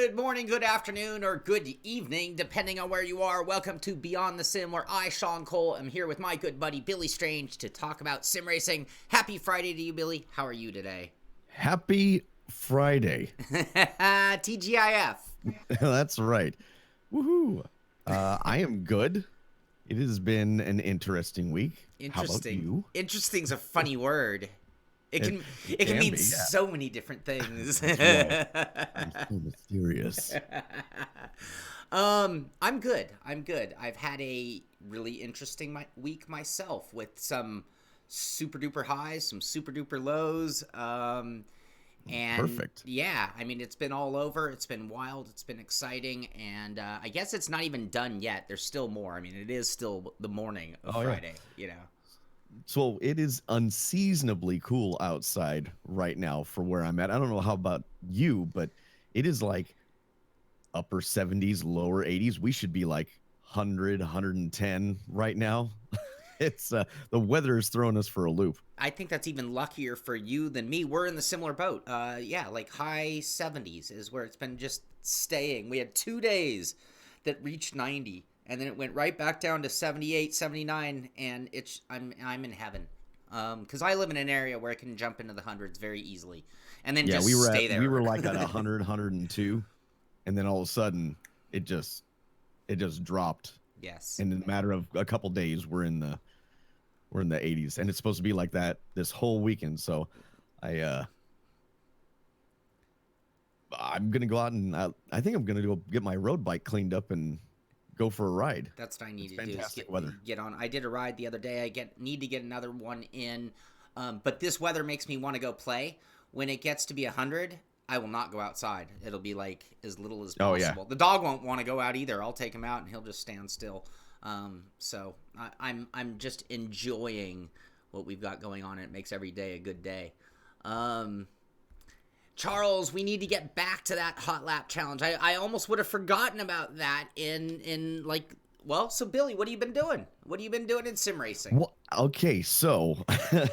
Good morning, good afternoon, or good evening, depending on where you are. Welcome to Beyond the Sim, where I, Shaun Cole, am here with my good buddy Billy Strange to talk about sim racing. Happy Friday to you, Billy. How are you today? Happy Friday. TGIF. That's right. Woohoo. I am good. It has been an interesting week. How about Interesting. you? Interesting's a funny word. It It, can it it can can mean be, yeah. so many different things. That's right. You're so mysterious. I'm good. I'm good. I've had a really interesting week myself with some super duper highs, some super duper lows. And Perfect. yeah, I mean, it's been all over. It's been wild. It's been exciting. And I guess it's not even done yet. There's still more. I mean, it is still the morning of Oh, yeah. Friday, you know. So it is unseasonably cool outside right now for where I'm at. I don't know how about you, but it is like upper 70s, lower 80s. We should be like 100, 110 right now. It's the weather is throwing us for a loop. I think that's even luckier for you than me. We're in the similar boat. Yeah, like high 70s is where it's been just staying. We had 2 days that reached 90, and then it went right back down to 78, 79, and I'm in heaven. Because I live in an area where I can jump into the hundreds very easily, and then Yeah, just stay there. we were like at 100, 102, and then all of a sudden it just dropped. Yes. And in a matter of a couple days, we're in the 80s, and it's supposed to be like that this whole weekend. So I'm gonna go out and I think I'm gonna go get my road bike cleaned up and go for a ride. That's what I need It's to do is fantastic weather. get on. I did a ride the other day. Need to get another one in. But this weather makes me want to go play. When it gets to be 100, I will not go outside. It'll be like as little as Oh yeah. possible. The dog won't want to go out either. I'll take him out and he'll just stand still. So I'm just enjoying what we've got going on. It makes every day a good day. Charles, we need to get back to that hot lap challenge. I almost would have forgotten about that in like, well, so Billy, what have you been doing? What have you been doing in sim racing? Well, okay, so that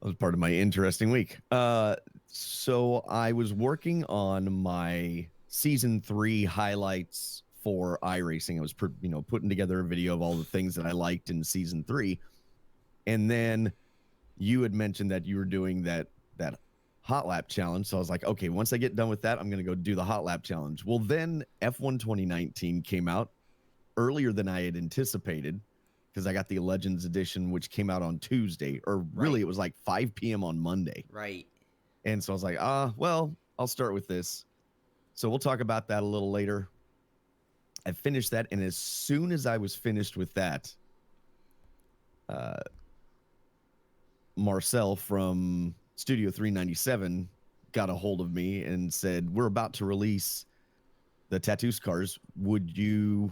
was part of my interesting week. So I was working on my season 3 highlights for iRacing. I was putting together a video of all the things that I liked in season 3, and then you had mentioned that you were doing that hot lap challenge. So I was like, okay, once I get done with that, I'm going to go do the hot lap challenge. Well, then F1 2019 came out earlier than I had anticipated because I got the Legends edition, which came out on Tuesday, or really Right. it was like 5 p.m. on Monday. Right. And so I was like, well, I'll start with this. So we'll talk about that a little later. I finished that, and as soon as I was finished with that, Marcel from Studio 397 got a hold of me and said, we're about to release the tattoo scars. Would you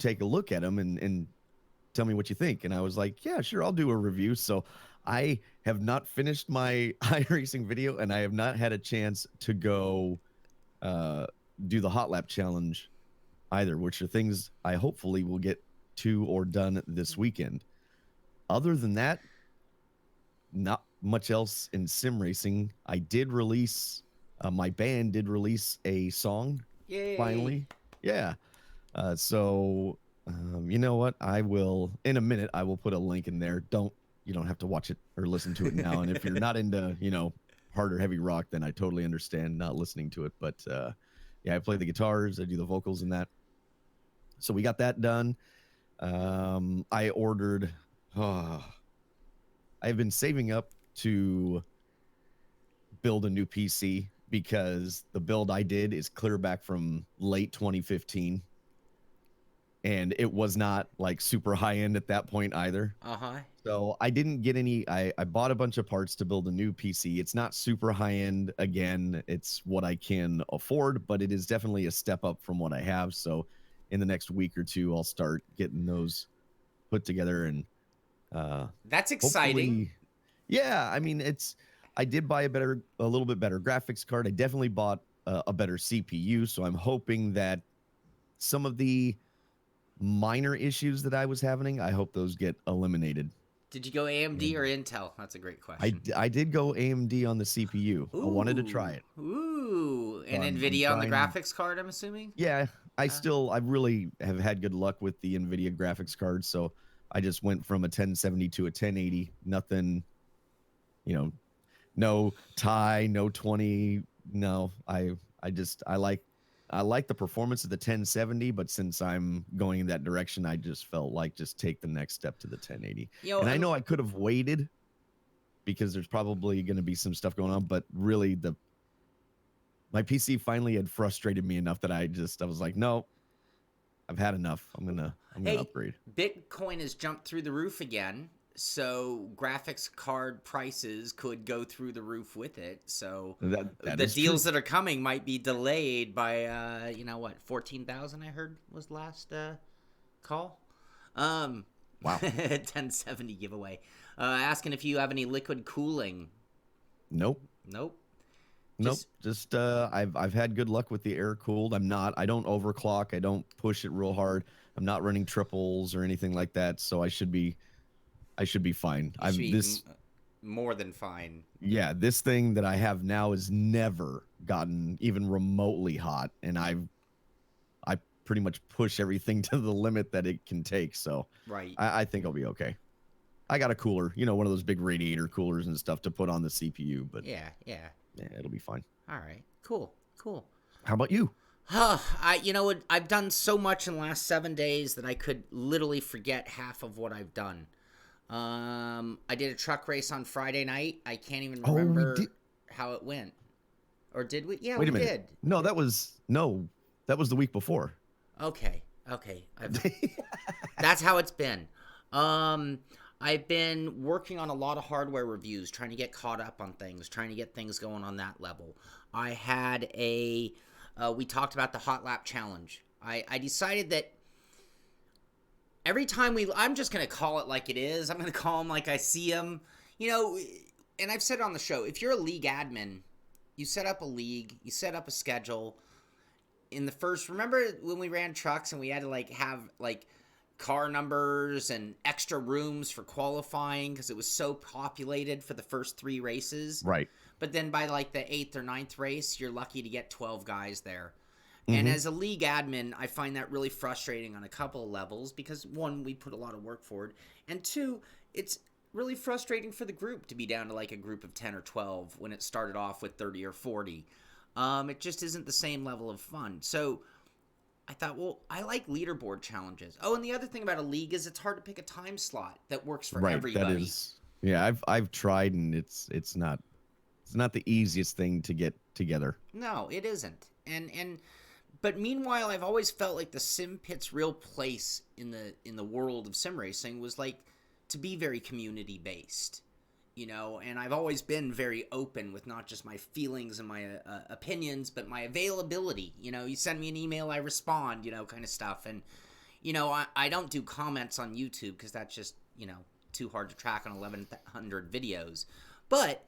take a look at them and tell me what you think? And I was like, yeah, sure, I'll do a review. So I have not finished my iRacing video, and I have not had a chance to go do the hot lap challenge either, which are things I hopefully will get to or done this weekend. Other than that, not much else in sim racing. I did release my band did release a song. Yay. Finally. Yeah. So you know what, I will in a minute I will put a link in there. You don't have to watch it or listen to it now, and if you're not into hard or heavy rock, then I totally understand not listening to it. But yeah, I play the guitars, I do the vocals in that. So we got that done. I ordered I've been saving up to build a new PC because the build I did is clear back from late 2015. And it was not like super high end at that point either. Uh-huh. So I didn't get any. I bought a bunch of parts to build a new PC. It's not super high end. Again, it's what I can afford, but it is definitely a step up from what I have. So in the next week or two, I'll start getting those put together, and That's exciting. hopefully, yeah. I mean, I did buy a little bit better graphics card. I definitely bought a better CPU. So I'm hoping that some of the minor issues that I was having, I hope those get eliminated. Did you go AMD or And Intel? That's a great question. I did go AMD on the CPU. I wanted to try Ooh, it. ooh, So and I'm NVIDIA on the trying. graphics card, I'm assuming. Yeah, Uh, I really have had good luck with the NVIDIA graphics card. So I just went from a 1070 to a 1080. Nothing, you know, no tie, no 20. No, I like the performance of the 1070, but since I'm going in that direction, I just felt like just take the next step to the 1080. you know, And I know I could have waited because there's probably going to be some stuff going on, but really the my PC finally had frustrated me enough that I was like, no, I've had enough. I'm gonna hey, upgrade. Bitcoin has jumped through the roof again, so graphics card prices could go through the roof with it. So That the is true. deals that are coming might be delayed by, 14,000 I heard was last call. Wow. 1070 giveaway. Asking if you have any liquid cooling. Nope. Nope. Nope. Just Just I've had good luck with the air cooled. I don't overclock. I don't push it real hard. I'm not running triples or anything like that, so I should be fine. you should I've be this more than fine. Yeah, this thing that I have now has never gotten even remotely hot, and I pretty much push everything to the limit that it can take. So Right. I think I'll be okay. I got a cooler, one of those big radiator coolers and stuff to put on the CPU, but Yeah, yeah. yeah, it'll be fine. All right. Cool. Cool. How about you? You know what? I've done so much in the last 7 days that I could literally forget half of what I've done. I did a truck race on Friday night. I can't even Oh, we remember did. how it went. Or did we? Yeah, Wait we a minute. did. No, that was the week before. Okay. Okay. That's how it's been. Um, I've been working on a lot of hardware reviews, trying to get caught up on things, trying to get things going on that level. I had we talked about the hot lap challenge. I decided that every time I'm just going to call it like it is. I'm going to call them like I see them. You know, and I've said it on the show, if you're a league admin, you set up a league, you set up a schedule. Remember when we ran trucks and we had to have car numbers and extra rooms for qualifying because it was so populated for the first 3 races. Right. But then by the 8th or 9th race, you're lucky to get 12 guys there. And Mm-hmm. as a league admin, I find that really frustrating on a couple of levels because, one, we put a lot of work forward, and two, it's really frustrating for the group to be down to a group of 10 or 12 when it started off with 30 or 40. It just isn't the same level of fun. So I thought, well, I like leaderboard challenges. Oh, and the other thing about a league is it's hard to pick a time slot that works for Right. everybody. That is. Yeah, I've tried, and it's not the easiest thing to get together. No, it isn't. But meanwhile, I've always felt like the SImpit's real place in the world of sim racing was to be very community based, and I've always been very open with not just my feelings and my opinions, but my availability. You send me an email, I respond, kind of stuff. And I don't do comments on YouTube because that's just too hard to track on 1,100 videos. But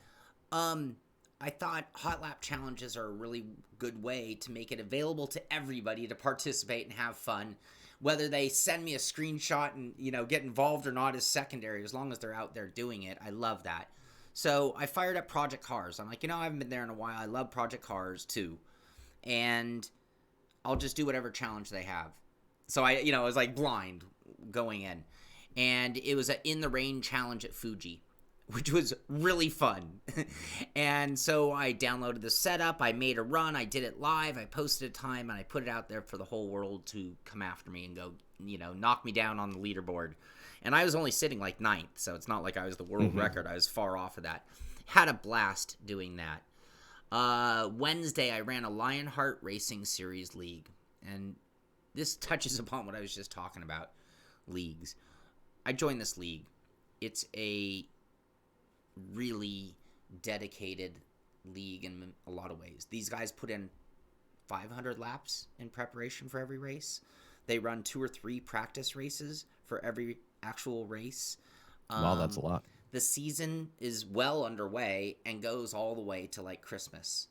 I thought hot lap challenges are a really good way to make it available to everybody to participate and have fun. Whether they send me a screenshot and get involved or not is secondary, as long as they're out there doing it. I love that. So I fired up Project Cars. I'm like, I haven't been there in a while. I love Project Cars too, and I'll just do whatever challenge they have. So I was blind going in, and it was an in the rain challenge at Fuji, which was really fun. And so I downloaded the setup, I made a run, I did it live, I posted a time, and I put it out there for the whole world to come after me and go, knock me down on the leaderboard. And I was only sitting ninth, so it's not like I was the world record. I was far off of that. Had a blast doing that. Wednesday, I ran a Lionheart Racing Series League, and this touches upon what I was just talking about, leagues. I joined this league. It's a really dedicated league in a lot of ways. These guys put in 500 laps in preparation for every race. They run 2 or 3 practice races for every actual race. Wow, that's a lot. The season is well underway and goes all the way to Christmas.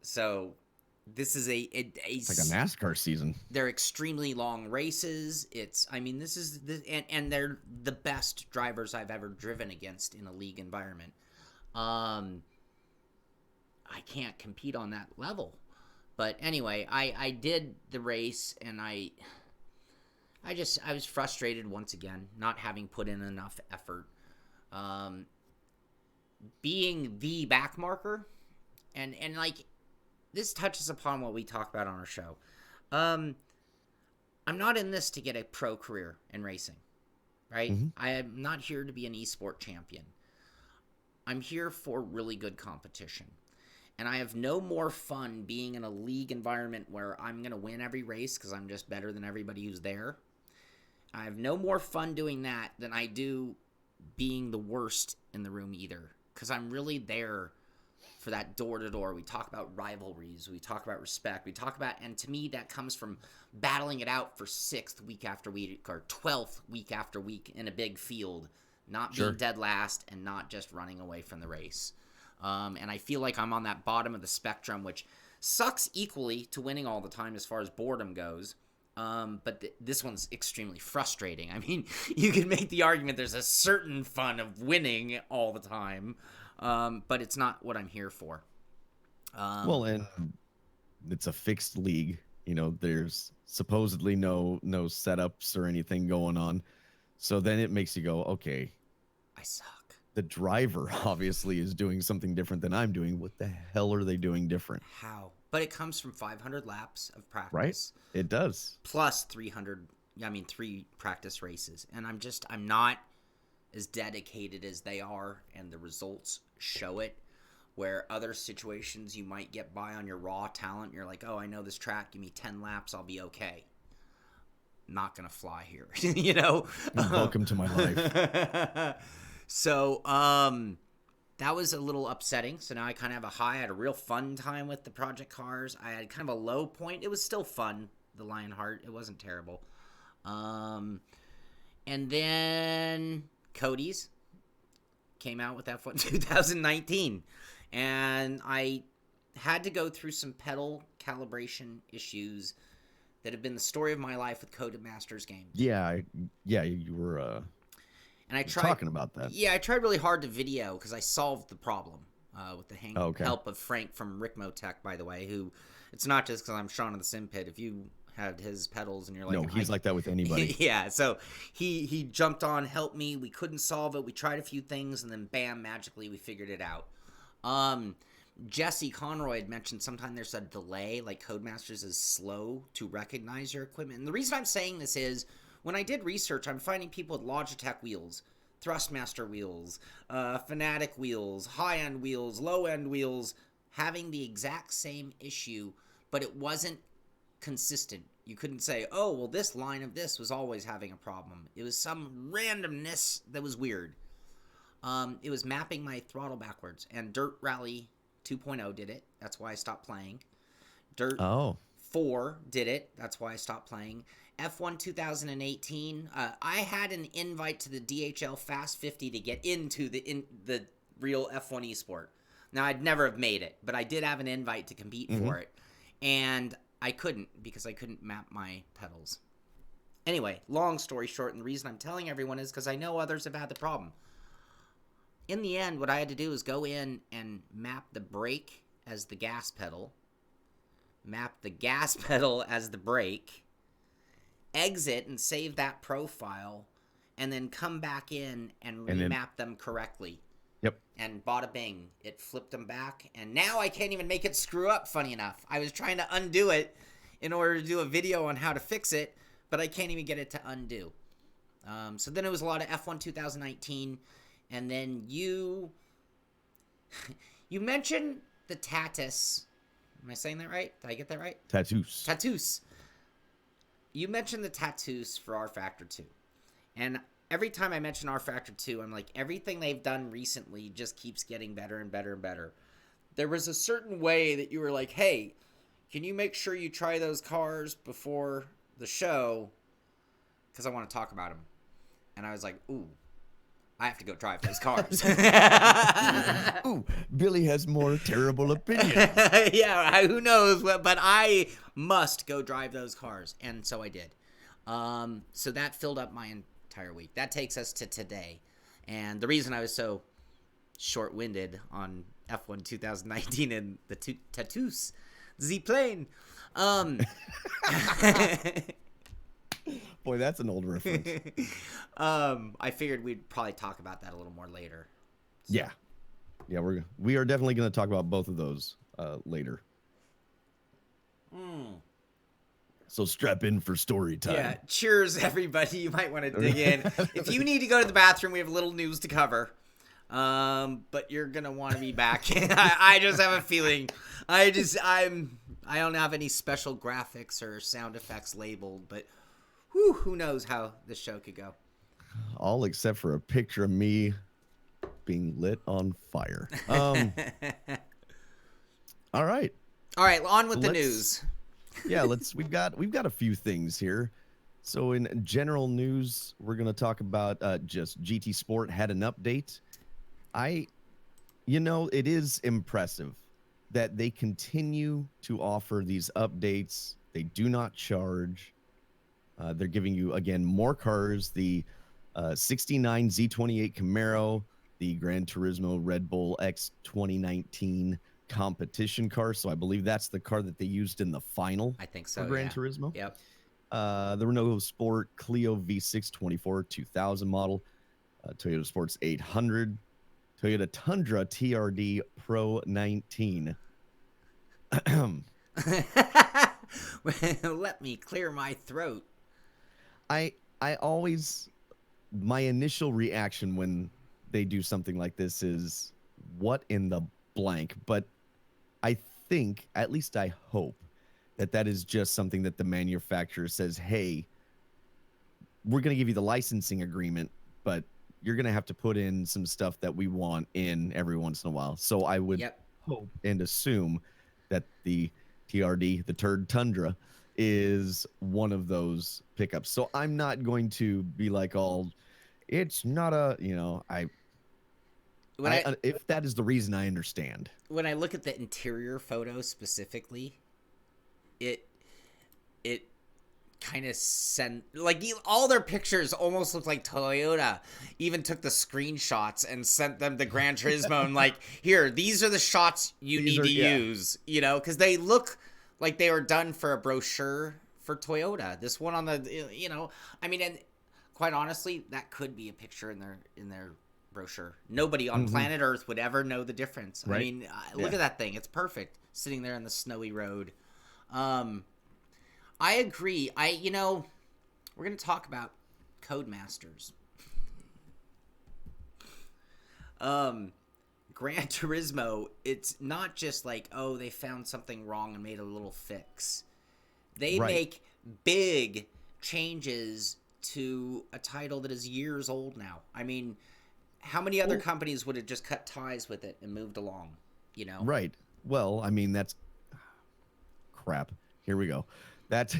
So this is It's like a NASCAR season. they're extremely long races. This is and they're the best drivers I've ever driven against in a league environment. I can't compete on that level. But anyway, I did the race, and I was frustrated once again, not having put in enough effort. Being the back marker, and like, this touches upon what we talk about on our show. I'm not in this to get a pro career in racing, right? Mm-hmm. I am not here to be an esport champion. I'm here for really good competition. And I have no more fun being in a league environment where I'm going to win every race because I'm just better than everybody who's there. I have no more fun doing that than I do being the worst in the room either, because I'm really there for that door-to-door. We talk about rivalries. We talk about respect. We talk about, and to me, that comes from battling it out for 6th week after week or 12th week after week in a big field, not being dead last and not just running away from the race. And I feel like I'm on that bottom of the spectrum, which sucks equally to winning all the time as far as boredom goes. But this one's extremely frustrating. I mean, you can make the argument there's a certain fun of winning all the time, but it's not what I'm here for. Well, and it's a fixed league. You know, there's supposedly no setups or anything going on. So then it makes you go, okay, I suck. The driver obviously is doing something different than I'm doing. What the hell are they doing different? How? But it comes from 500 laps of practice. Right? It does. Plus 3 practice races. And I'm not as dedicated as they are, and the results show it. Where other situations you might get by on your raw talent. You're like, oh, I know this track. Give me 10 laps. I'll be okay. Not going to fly here. You know? Welcome to my life. So, that was a little upsetting. So now I kind of have a high. I had a real fun time with the project cars. I had kind of a low point. It was still fun, the Lionheart. It wasn't terrible. And then Cody's came out with F1 2019. And I had to go through some pedal calibration issues that have been the story of my life with Codemasters games. Yeah, you were... And I tried talking about that. Yeah, I tried really hard to video because I solved the problem with the help of Frank from Rickmotech, by the way. Who, it's not just because I'm Shaun of the SImpit. If you had his pedals and you're like, no, he's like that with anybody. Yeah, so he jumped on, helped me. We couldn't solve it. We tried a few things, and then bam, magically we figured it out. Jesse Conroy had mentioned sometimes there's a delay, like Codemasters is slow to recognize your equipment. And the reason I'm saying this is, when I did research, I'm finding people with Logitech wheels, Thrustmaster wheels, Fanatic wheels, high-end wheels, low-end wheels, having the exact same issue, but it wasn't consistent. You couldn't say, oh, well, this line of this was always having a problem. It was some randomness that was weird. It was mapping my throttle backwards, and Dirt Rally 2.0 did it. That's why I stopped playing. Dirt 4 did it. That's why I stopped playing. F1 2018, I had an invite to the DHL Fast 50 to get into the real F1 Esport. Now, I'd never have made it, but I did have an invite to compete for it. And I couldn't because I couldn't map my pedals. Anyway, long story short, and the reason I'm telling everyone is because I know others have had the problem. In the end, what I had to do is go in and map the brake as the gas pedal, map the gas pedal as the brake, exit and save that profile, and then come back in and remap them correctly. Yep. And bada bing, it flipped them back, and now I can't even make it screw up, funny enough. I was trying to undo it in order to do a video on how to fix it, but I can't even get it to undo. So then it was a lot of F1 2019, and then you mentioned the Tatus. Am I saying that right? Did I get that right? Tatus. You mentioned the Tatus for rFactor 2. And every time I mention rFactor 2, I'm like, everything they've done recently just keeps getting better and better and better. There was a certain way that you were like, hey, can you make sure you try those cars before the show? Because I want to talk about them. And I was like, ooh, I have to go drive those cars. Ooh, Billy has more terrible opinions. Yeah, who knows what, but I must go drive those cars, and so I did. So that filled up my entire week. That takes us to today, and the reason I was so short-winded on F1 2019 and the tattoos, Z plane. Boy, that's an old reference. I figured we'd probably talk about that a little more later. So. Yeah, we are definitely going to talk about both of those later. So strap in for story time. Yeah, cheers, everybody. You might want to dig in. If you need to go to the bathroom, we have a little news to cover. But you're gonna want to be back. I just have a feeling. I don't have any special graphics or sound effects labeled, but who knows how this show could go. All except for a picture of me being lit on fire. All right. On with the news. Yeah, we've got a few things here. So in general news, we're going to talk about just GT Sport had an update. It is impressive that they continue to offer these updates. They do not charge. They're giving you, again, more cars, the 69 Z28 Camaro, the Gran Turismo Red Bull X 2019 competition car. So I believe that's the car that they used in the final. I think so. For Gran Turismo. Yep. The Renault Sport Clio V6 24 2000 model, Toyota Sports 800, Toyota Tundra TRD Pro 19. Let me clear my throat. I always, my initial reaction when they do something like this is, what in the blank? But I think, at least I hope, that is just something that the manufacturer says, hey, we're going to give you the licensing agreement, but you're going to have to put in some stuff that we want in every once in a while. So I would hope and assume that the TRD, the Turd Tundra, is one of those pickups. So I'm not going to be like, it's not a, if that is the reason, I understand. When I look at the interior photo specifically, it kind of all their pictures almost look like Toyota even took the screenshots and sent them to Gran Turismo and like, here, these are the shots you need to use, because they look like they were done for a brochure for Toyota. This one on the, and quite honestly, that could be a picture in their brochure. Nobody on planet Earth would ever know the difference. Right? I mean, look at that thing. It's perfect sitting there on the snowy road. I agree. We're going to talk about Codemasters. Gran Turismo, it's not just like, they found something wrong and made a little fix. They make big changes to a title that is years old now. I mean, how many other companies would have just cut ties with it and moved along, Right. Well, I mean, that's crap. Here we go. That's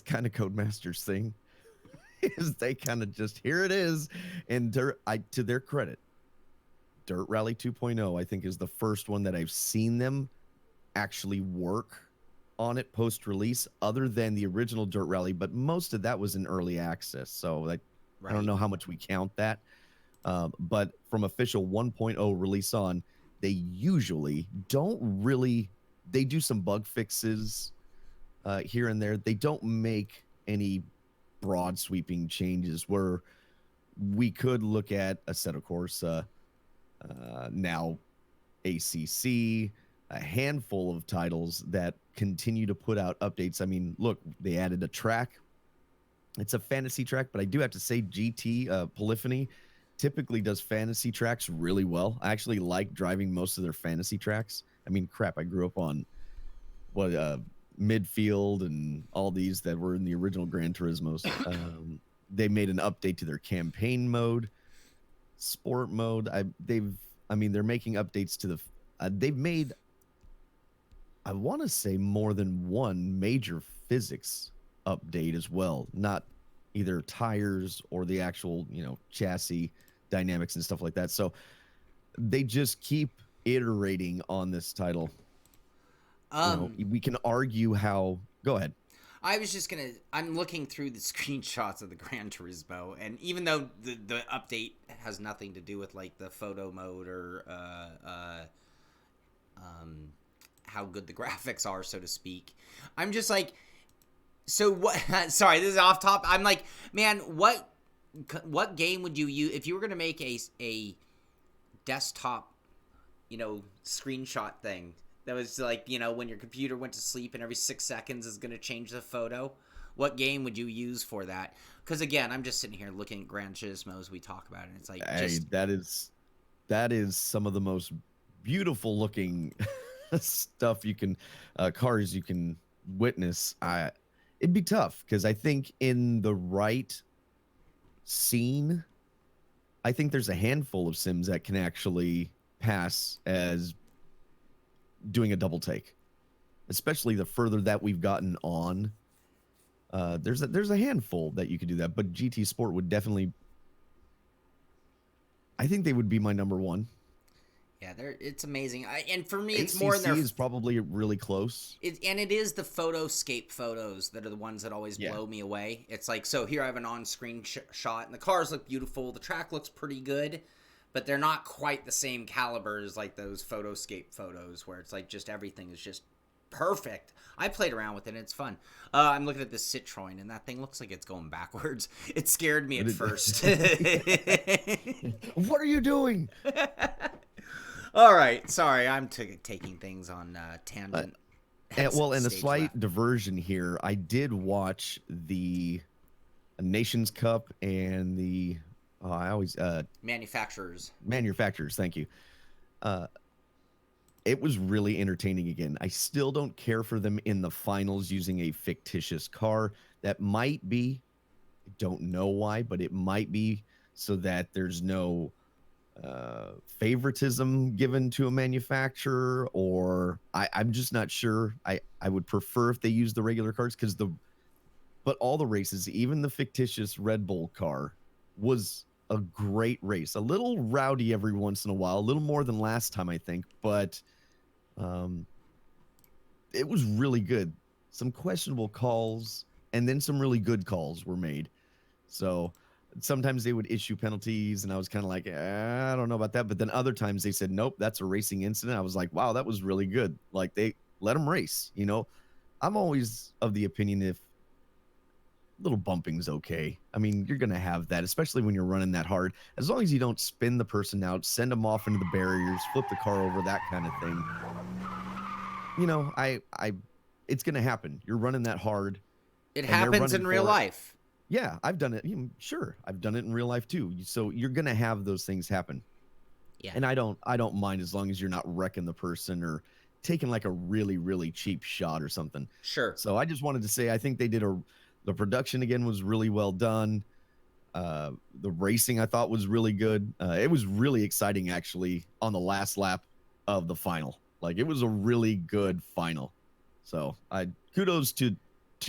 kind of Codemasters' thing. Is they kind of just, here it is. And to their credit, Dirt Rally 2.0, I think, is the first one that I've seen them actually work on it post-release, other than the original Dirt Rally, but most of that was in early access. So I don't know how much we count that. But from official 1.0 release on, they usually don't really, they do some bug fixes here and there. They don't make any broad sweeping changes where we could look at Assetto Corsa, now ACC, a handful of titles that continue to put out updates. I mean, look, they added a track. It's a fantasy track, but I do have to say GT Polyphony typically does fantasy tracks really well. I actually like driving most of their fantasy tracks. I mean, crap, I grew up on Midfield and all these that were in the original Gran Turismos. They made an update to their campaign mode, sport mode. They're making updates to they've made, I want to say, more than one major physics update as well. Not either tires or the actual, chassis dynamics and stuff like that. So they just keep iterating on this title. We can argue how. Go ahead. I was just gonna. I'm looking through the screenshots of the Gran Turismo, and even though the update has nothing to do with like the photo mode or how good the graphics are, so to speak, I'm just like, so what? Sorry, this is off top. I'm like, man, what game would you use if you were gonna make a desktop, screenshot thing? That was like, when your computer went to sleep and every 6 seconds is going to change the photo. What game would you use for that? Because, again, I'm just sitting here looking at Gran Turismo as we talk about it. And it's like, that is some of the most beautiful looking stuff you can, cars you can witness. It'd be tough because I think in the right scene, I think there's a handful of sims that can actually pass as doing a double take, especially the further that we've gotten on. There's a handful that you could do that, but GT Sport would definitely. I think they would be my number one. Yeah, it's amazing. And for me, it's ACC more than is probably really close. It is the photoscape photos that are the ones that always blow me away. It's like, so here I have an on-screen shot, and the cars look beautiful. The track looks pretty good. But they're not quite the same caliber as like those photoscape photos where it's like just everything is just perfect. I played around with it and it's fun. I'm looking at this Citroen and that thing looks like it's going backwards. It scared me at first. What are you doing? All right. Sorry, I'm taking things on tangent. And a slight diversion here. I did watch the Nations Cup and the manufacturers. Thank you. It was really entertaining again. I still don't care for them in the finals using a fictitious car. That might be, I don't know why, but it might be so that there's no favoritism given to a manufacturer, or I'm just not sure. I would prefer if they use the regular cars but all the races, even the fictitious Red Bull car, was a great race. A little rowdy every once in a while, a little more than last time, I think, but it was really good. Some questionable calls and then some really good calls were made. So sometimes they would issue penalties and I was kind of like, I don't know about that. But then other times they said, nope, that's a racing incident. I was like, wow, that was really good. Like, they let them race. I'm always of the opinion if little bumping's okay. I mean, you're going to have that, especially when you're running that hard. As long as you don't spin the person out, send them off into the barriers, flip the car over, that kind of thing. It's going to happen. You're running that hard. It happens in real life. Yeah, I've done it. Sure, I've done it in real life too. So you're going to have those things happen. Yeah. And I don't mind as long as you're not wrecking the person or taking like a really, really cheap shot or something. Sure. So I just wanted to say, I think they did the production again was really well done. The racing I thought was really good. It was really exciting actually on the last lap of the final. Like, it was a really good final. So kudos to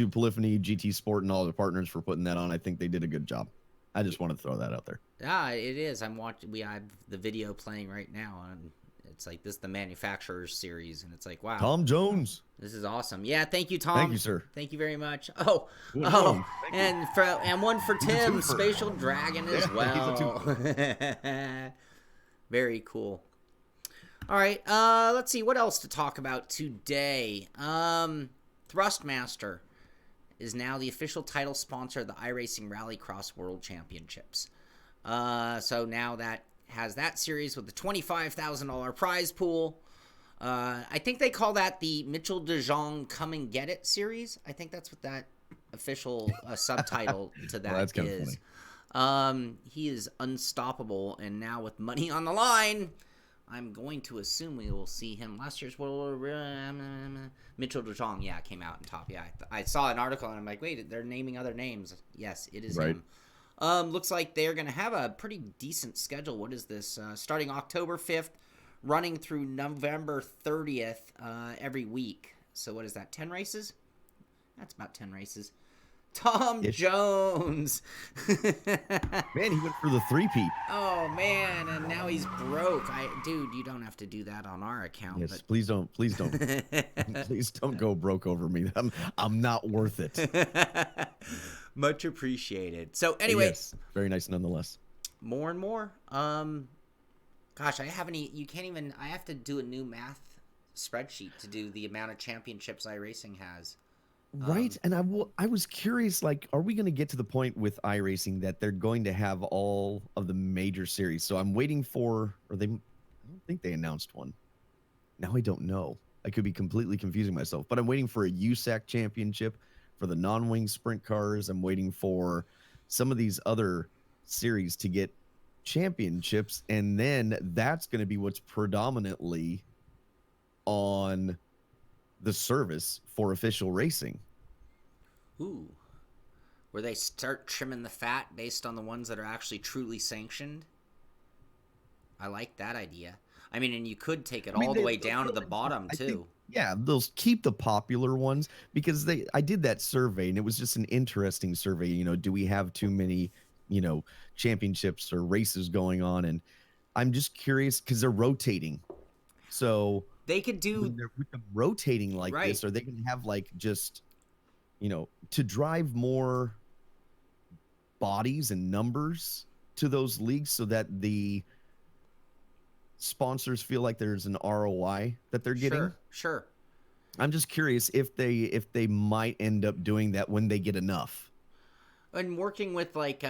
Polyphony, GT Sport, and all their partners for putting that on. I think they did a good job. I just want to throw that out there. Yeah, it is. We have the video playing right now, and it's like this is the manufacturers series, and it's like, wow, Tom Jones, this is awesome. Yeah, thank you, Tom. Thank you, sir. Thank you very much. And one for Tim, Spatial Dragon as well. Very cool. All right, let's see what else to talk about today. Thrustmaster is now the official title sponsor of the iRacing Rallycross World Championships. So now that has that series with the $25,000 prize pool. I think they call that the Mitchell DeJong Come and Get It series. I think that's what that official subtitle to that that's kind is. of funny. He is unstoppable, and now with money on the line, I'm going to assume we will see him. Last year's Mitchell DeJong, came out in top. Yeah, I saw an article and I'm like, wait, they're naming other names. Yes, it is him. Looks like they're going to have a pretty decent schedule. What is this? Starting October 5th, running through November 30th every week. So what is that, 10 races? That's about 10 races. Tom Jones. Man, he went for the three-peat. Oh man, and now he's broke. Dude, you don't have to do that on our account. Yes, please don't, please don't, please don't go broke over me. I'm not worth it. Much appreciated. So But anyway, yes, very nice nonetheless. more and more. Gosh, I haven't. You can't even. I have to do a new math spreadsheet to do the amount of championships iRacing has. Right, and I was curious, like, are we going to get to the point with iRacing that they're going to have all of the major series? So I'm waiting for, or they, I don't think they announced one. Now I don't know. I could be completely confusing myself, but I'm waiting for a USAC championship for the non-wing sprint cars. I'm waiting for some of these other series to get championships, and then that's going to be what's predominantly on the service for official racing. Ooh. Where they start trimming the fat based on the ones that are actually truly sanctioned. I like that idea. I mean, and you could take it all the way down to the bottom too. Yeah, they'll keep the popular ones because I did that survey and it was just an interesting survey. You know, do we have too many, championships or races going on? And I'm just curious because they're rotating. So they could do with them rotating like right. this, are they going to have like just, to drive more bodies and numbers to those leagues so that the sponsors feel like there's an ROI that they're getting? Sure. I'm just curious if they might end up doing that when they get enough. And working with like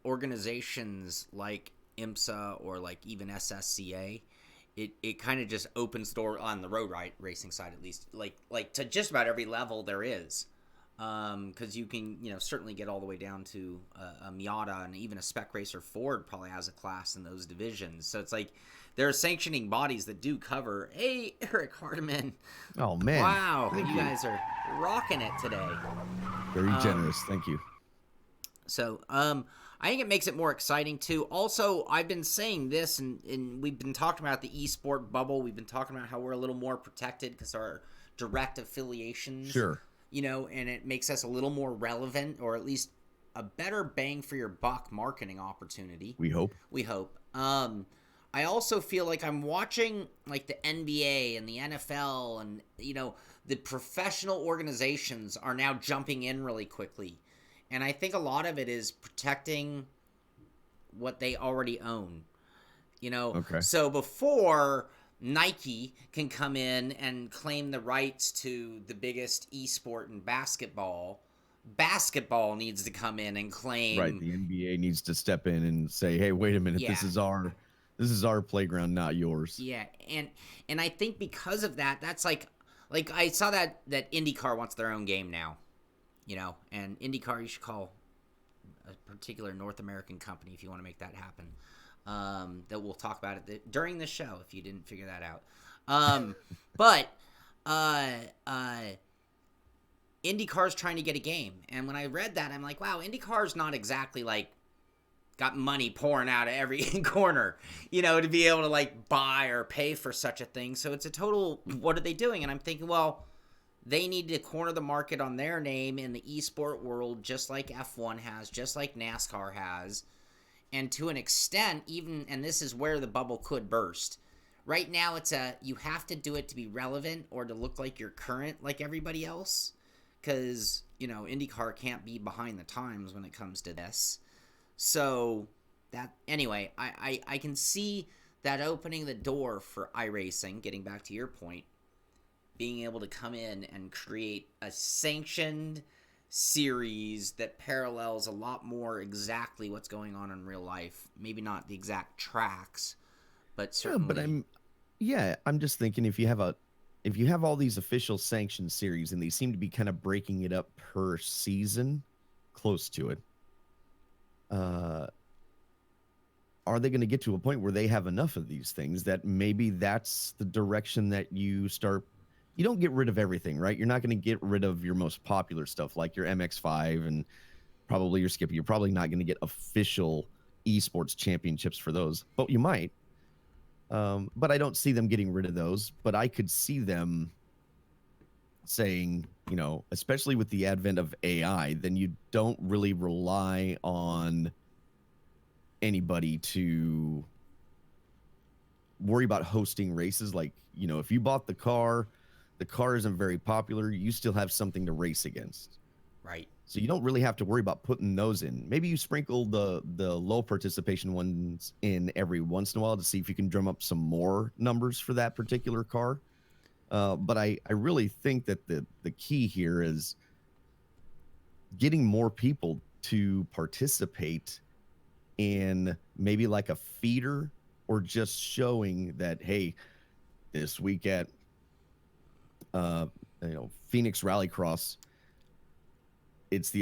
organizations like IMSA or like even SSCA, it kind of just opens the door on the road racing side, at least, like to just about every level there is. Because you can, certainly get all the way down to a Miata, and even a Spec Racer Ford probably has a class in those divisions. So it's like there are sanctioning bodies that do cover. Hey, Eric Hardiman. Oh, man. Wow. You guys are rocking it today. Very generous. Thank you. So, I think it makes it more exciting too. Also, I've been saying this, and we've been talking about the esport bubble. We've been talking about how we're a little more protected because our direct affiliations. Sure. And it makes us a little more relevant, or at least a better bang for your buck marketing opportunity. We hope. I also feel like I'm watching like the NBA and the NFL, and the professional organizations are now jumping in really quickly. And I think a lot of it is protecting what they already own. Okay. So before Nike can come in and claim the rights to the biggest esport in basketball needs to come in and claim. Right, the NBA needs to step in and say, "Hey, wait a minute, Yeah. this is our playground, not yours." Yeah, and I think because of that, that's like I saw that IndyCar wants their own game now. And IndyCar, you should call a particular North American company if you want to make that happen. That we'll talk about it during the show if you didn't figure that out. But IndyCar's trying to get a game, and when I read that, I'm like, wow, IndyCar's not exactly like got money pouring out of every corner, to be able to like buy or pay for such a thing. So it's a total, what are they doing? And I'm thinking, well, they need to corner the market on their name in the esport world, just like F1 has, just like NASCAR has. And to an extent, even, and this is where the bubble could burst. Right now, you have to do it to be relevant or to look like you're current like everybody else. Because, IndyCar can't be behind the times when it comes to this. So, anyway, I can see that opening the door for iRacing, getting back to your point, being able to come in and create a sanctioned series that parallels a lot more exactly what's going on in real life. Maybe not the exact tracks, but certainly. Yeah, I'm just thinking if you have all these official sanctioned series and they seem to be kind of breaking it up per season, close to it. Are they going to get to a point where they have enough of these things that maybe that's the direction that you start? You don't get rid of everything, right? You're not going to get rid of your most popular stuff like your MX-5 and probably your Skippy. You're probably not going to get official esports championships for those, but you might. But I don't see them getting rid of those. But I could see them saying, especially with the advent of AI, then you don't really rely on anybody to worry about hosting races. Like, if you bought the car isn't very popular, you still have something to race against. Right. So you don't really have to worry about putting those in. Maybe you sprinkle the low participation ones in every once in a while to see if you can drum up some more numbers for that particular car. But I really think that the key here is getting more people to participate in maybe like a feeder, or just showing that, hey, this week at Phoenix Rallycross, this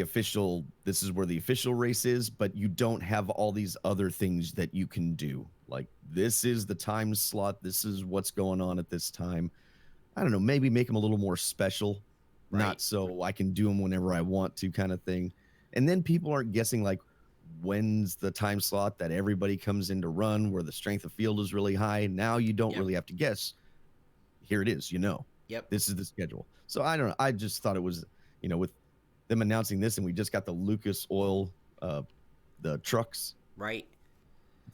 is where the official race is, but you don't have all these other things that you can do. Like, this is the time slot, this is what's going on at this time. I don't know, maybe make them a little more special, Right. not so I can do them whenever I want to, kind of thing. And then people aren't guessing like, when's the time slot that everybody comes in to run, where the strength of field is really high. Now you don't really have to guess. Here it is, Yep. this is the schedule. So I don't know. I just thought it was, with them announcing this, and we just got the Lucas Oil, the trucks. Right.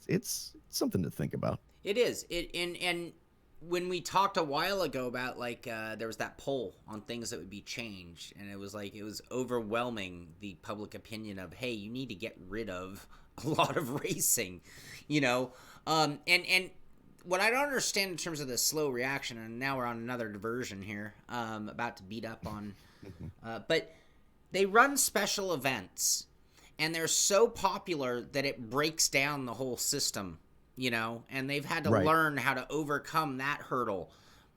It's something to think about. It is. And when we talked a while ago about like there was that poll on things that would be changed, and it was overwhelming the public opinion of, hey, you need to get rid of a lot of racing, and what I don't understand in terms of the slow reaction, and now we're on another diversion here, about to beat up on, but they run special events, and they're so popular that it breaks down the whole system, and they've had to learn how to overcome that hurdle.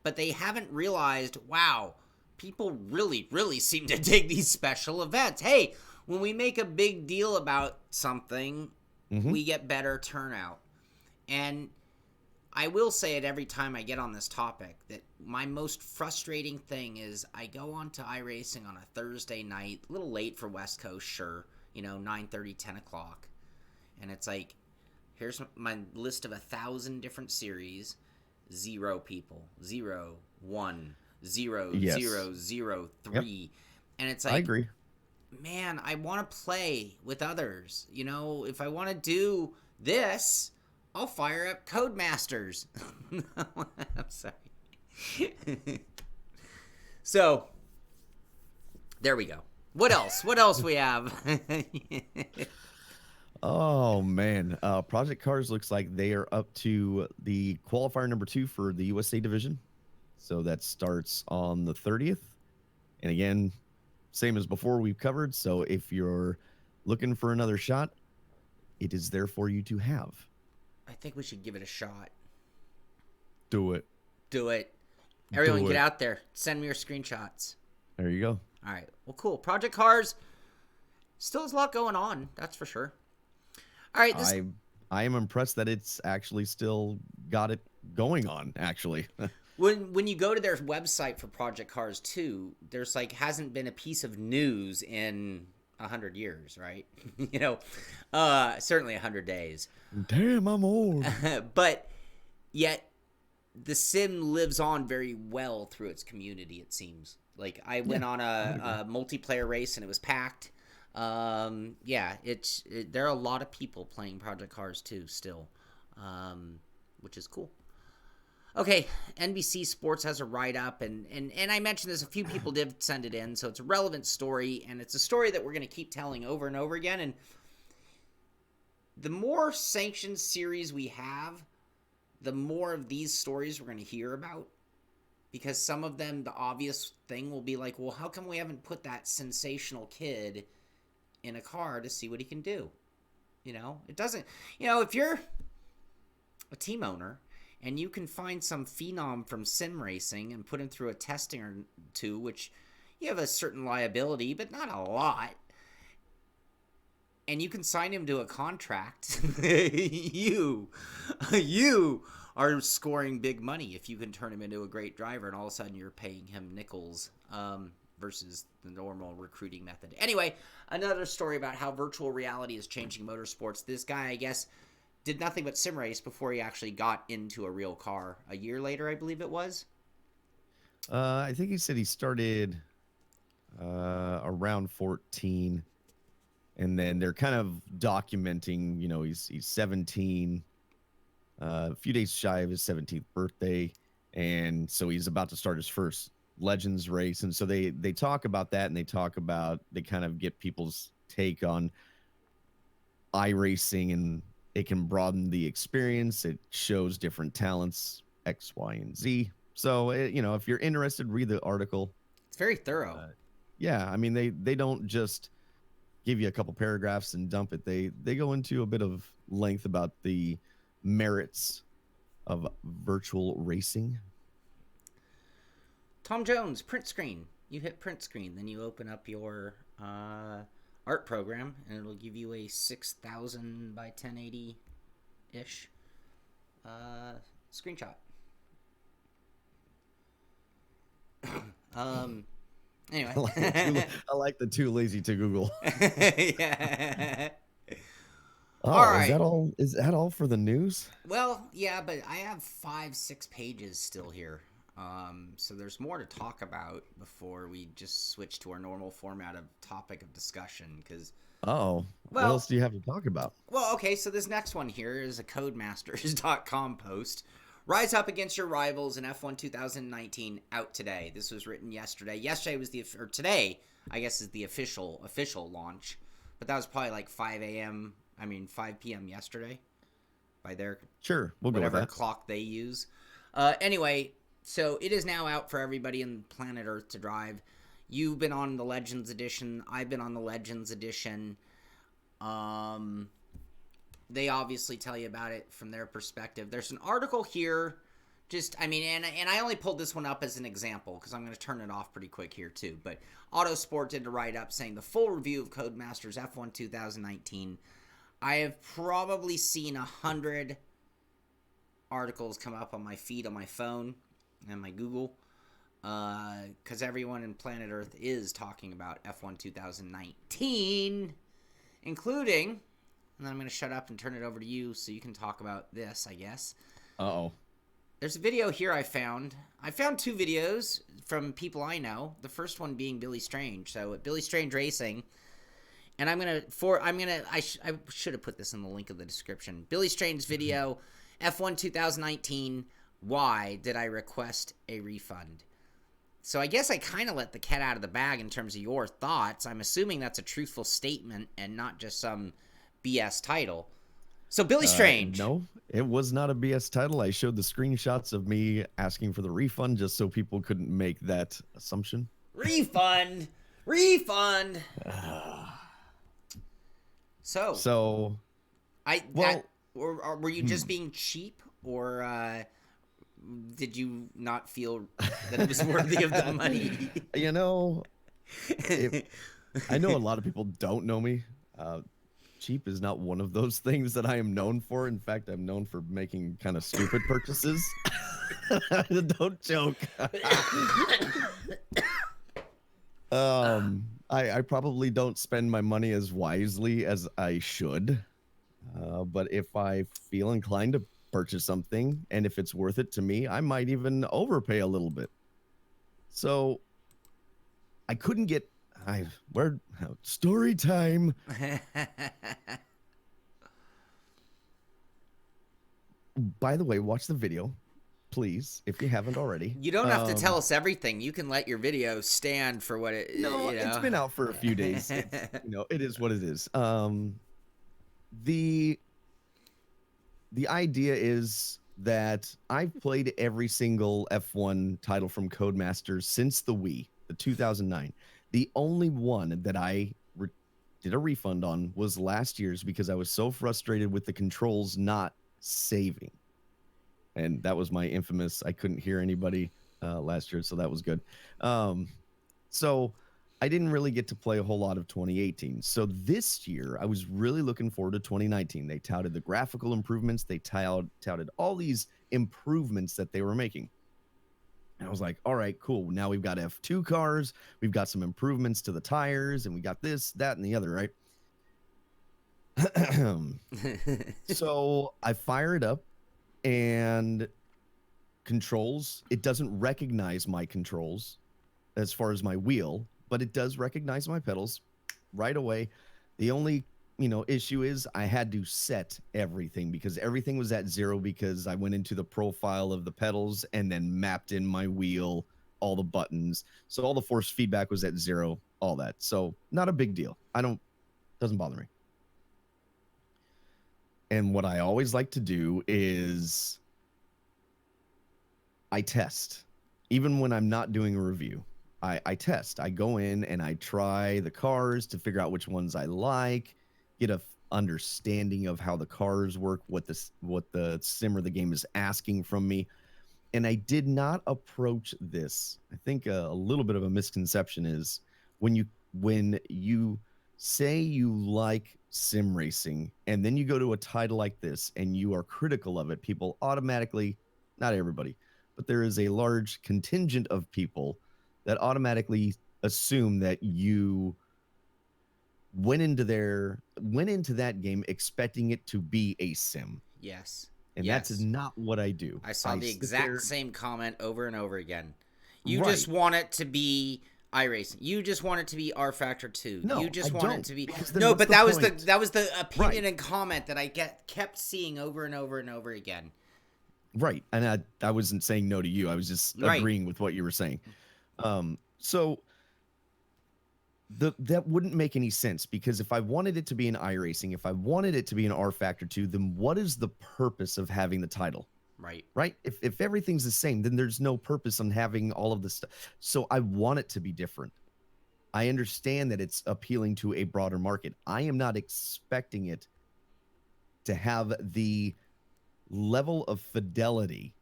But they haven't realized, wow, people really, really seem to dig these special events. Hey, when we make a big deal about something, we get better turnout. And I will say it every time I get on this topic, that my most frustrating thing is I go on to iRacing on a Thursday night, a little late for West Coast, sure, 9:30, 10 o'clock. And it's like, here's my list of 1,000 different series. 0 people. 0, 1, 0, Yes. 0, 0, 3. Yep. And it's like, I agree. Man, I want to play with others. If I want to do this, I'll fire up Codemasters. I'm sorry. So, there we go. What else? What else we have? Oh man, Project Cars looks like they are up to the qualifier number 2 for the USA division. So that starts on the 30th. And again, same as before we've covered. So if you're looking for another shot, it is there for you to have. I think we should give it a shot. Do it. Do it. Everyone get out there. Send me your screenshots. There you go. All right. Well, cool. Project Cars still has a lot going on. That's for sure. All right. I am impressed that it's actually still got it going on, actually. When you go to their website for Project Cars 2, there's hasn't been a piece of news in 100 years, right? Certainly 100 days. Damn, I'm old. But yet the sim lives on very well through its community, it seems. I went on a multiplayer race and it was packed. There are a lot of people playing Project Cars 2 still, which is cool. Okay, NBC Sports has a write-up, and I mentioned this, a few people did send it in, so it's a relevant story, and it's a story that we're going to keep telling over and over again, and the more sanctioned series we have, the more of these stories we're going to hear about, because some of them, the obvious thing will be like, well, how come we haven't put that sensational kid in a car to see what he can do? It doesn't, if you're a team owner, and you can find some phenom from Simracing and put him through a testing or two, which you have a certain liability, but not a lot, and you can sign him to a contract, you are scoring big money if you can turn him into a great driver, and all of a sudden you're paying him nickels versus the normal recruiting method. Anyway, another story about how virtual reality is changing motorsports. This guy, I guess, did nothing but sim race before he actually got into a real car. A year later, I believe it was. I think he said he started around 14, and then they're kind of documenting. He's 17, a few days shy of his 17th birthday, and so he's about to start his first Legends race. And so they talk about that, and they kind of get people's take on iRacing, and it can broaden the experience. It shows different talents, X, Y, and Z. So, if you're interested, read the article. It's very thorough. Yeah, I mean, they don't just give you a couple paragraphs and dump it. They go into a bit of length about the merits of virtual racing. Tom Jones, print screen. You hit print screen, then you open up your art program, and it'll give you a 6,000 by 1080 ish screenshot. Anyway, I like the too lazy to Google. Yeah. All right. Is that all for the news? Well, yeah, but I have 5-6 pages still here. So there's more to talk about before we just switch to our normal format of topic of discussion. What else do you have to talk about? Well, okay, so this next one here is a Codemasters.com post. Rise up against your rivals in F1 2019, out today. This was written yesterday. Yesterday was today, I guess, is the official launch. But that was probably like 5 p.m. yesterday by their sure, we'll go with whatever that. Clock they use. Anyway, so it is now out for everybody in planet Earth to drive. You've been on the Legends Edition. I've been on the Legends Edition. They obviously tell you about it from their perspective. There's an article here, and I only pulled this one up as an example because I'm going to turn it off pretty quick here too. But Autosport did a write-up saying the full review of Codemasters F1 2019. I have probably seen 100 articles come up on my feed on my phone and my Google because everyone in planet Earth is talking about F1 2019, including... And then I'm going to shut up and turn it over to you so you can talk about this, I guess. Uh-oh. There's a video here I found. I found 2 videos from people I know. The first one being Billy Strange. So at Billy Strange Racing. And I should have put this in the link of the description. Billy Strange's video, F1 2019, why did I request a refund? So I guess I kind of let the cat out of the bag in terms of your thoughts. I'm assuming that's a truthful statement and not just some... BS title. So Billy Strange. No, it was not a BS title. I showed the screenshots of me asking for the refund just so people couldn't make that assumption. Refund. So were you just being cheap, or did you not feel that it was worthy of the money? I know a lot of people don't know me. Cheap is not one of those things that I am known for. In fact, I'm known for making kind of stupid purchases. Don't joke. I probably don't spend my money as wisely as I should. But if I feel inclined to purchase something, and if it's worth it to me, I might even overpay a little bit. So I couldn't get... story time. By the way, watch the video, please, if you haven't already. You don't have to tell us everything. You can let your video stand for what it. No, it's been out for a few days. It is what it is. The idea is that I've played every single F1 title from Codemasters since the Wii, the 2009. The only one that I did a refund on was last year's because I was so frustrated with the controls not saving. And that was my infamous, I couldn't hear anybody last year, so that was good. So I didn't really get to play a whole lot of 2018. So this year, I was really looking forward to 2019. They touted the graphical improvements. They touted all these improvements that they were making. And I was like, all right, cool. Now we've got F2 cars. We've got some improvements to the tires, and we got this, that, and the other, right? So I fire it up, and controls. It doesn't recognize my controls as far as my wheel, but it does recognize my pedals right away. The only, issue is I had to set everything because everything was at 0 because I went into the profile of the pedals and then mapped in my wheel, all the buttons. So all the force feedback was at 0, all that. So not a big deal. Doesn't bother me. And what I always like to do is I test. Even when I'm not doing a review, I test. I go in and I try the cars to figure out which ones I like, get a understanding of how the cars work, what the sim or the game is asking from me. And I did not approach this. I think a little bit of a misconception is when you say you like sim racing and then you go to a title like this and you are critical of it, people automatically, not everybody, but there is a large contingent of people that automatically assume that you went into that game expecting it to be a sim. Yes. And that's Yes. not what I do. I saw I the sit exact there. same comment over and over again. You Right. just want it to be iRacing. You just want it to be rFactor 2. No, You just I want it don't, to be because then No, what's but the that was point? the opinion Right. and comment that I kept seeing over and over and over again. Right. And I wasn't saying no to you. I was just Right. agreeing with what you were saying. So that wouldn't make any sense, because if I wanted it to be an iRacing, if I wanted it to be an rFactor 2, then what is the purpose of having the title? Right. Right? If everything's the same, then there's no purpose on having all of this stuff. So I want it to be different. I understand that it's appealing to a broader market. I am not expecting it to have the level of fidelity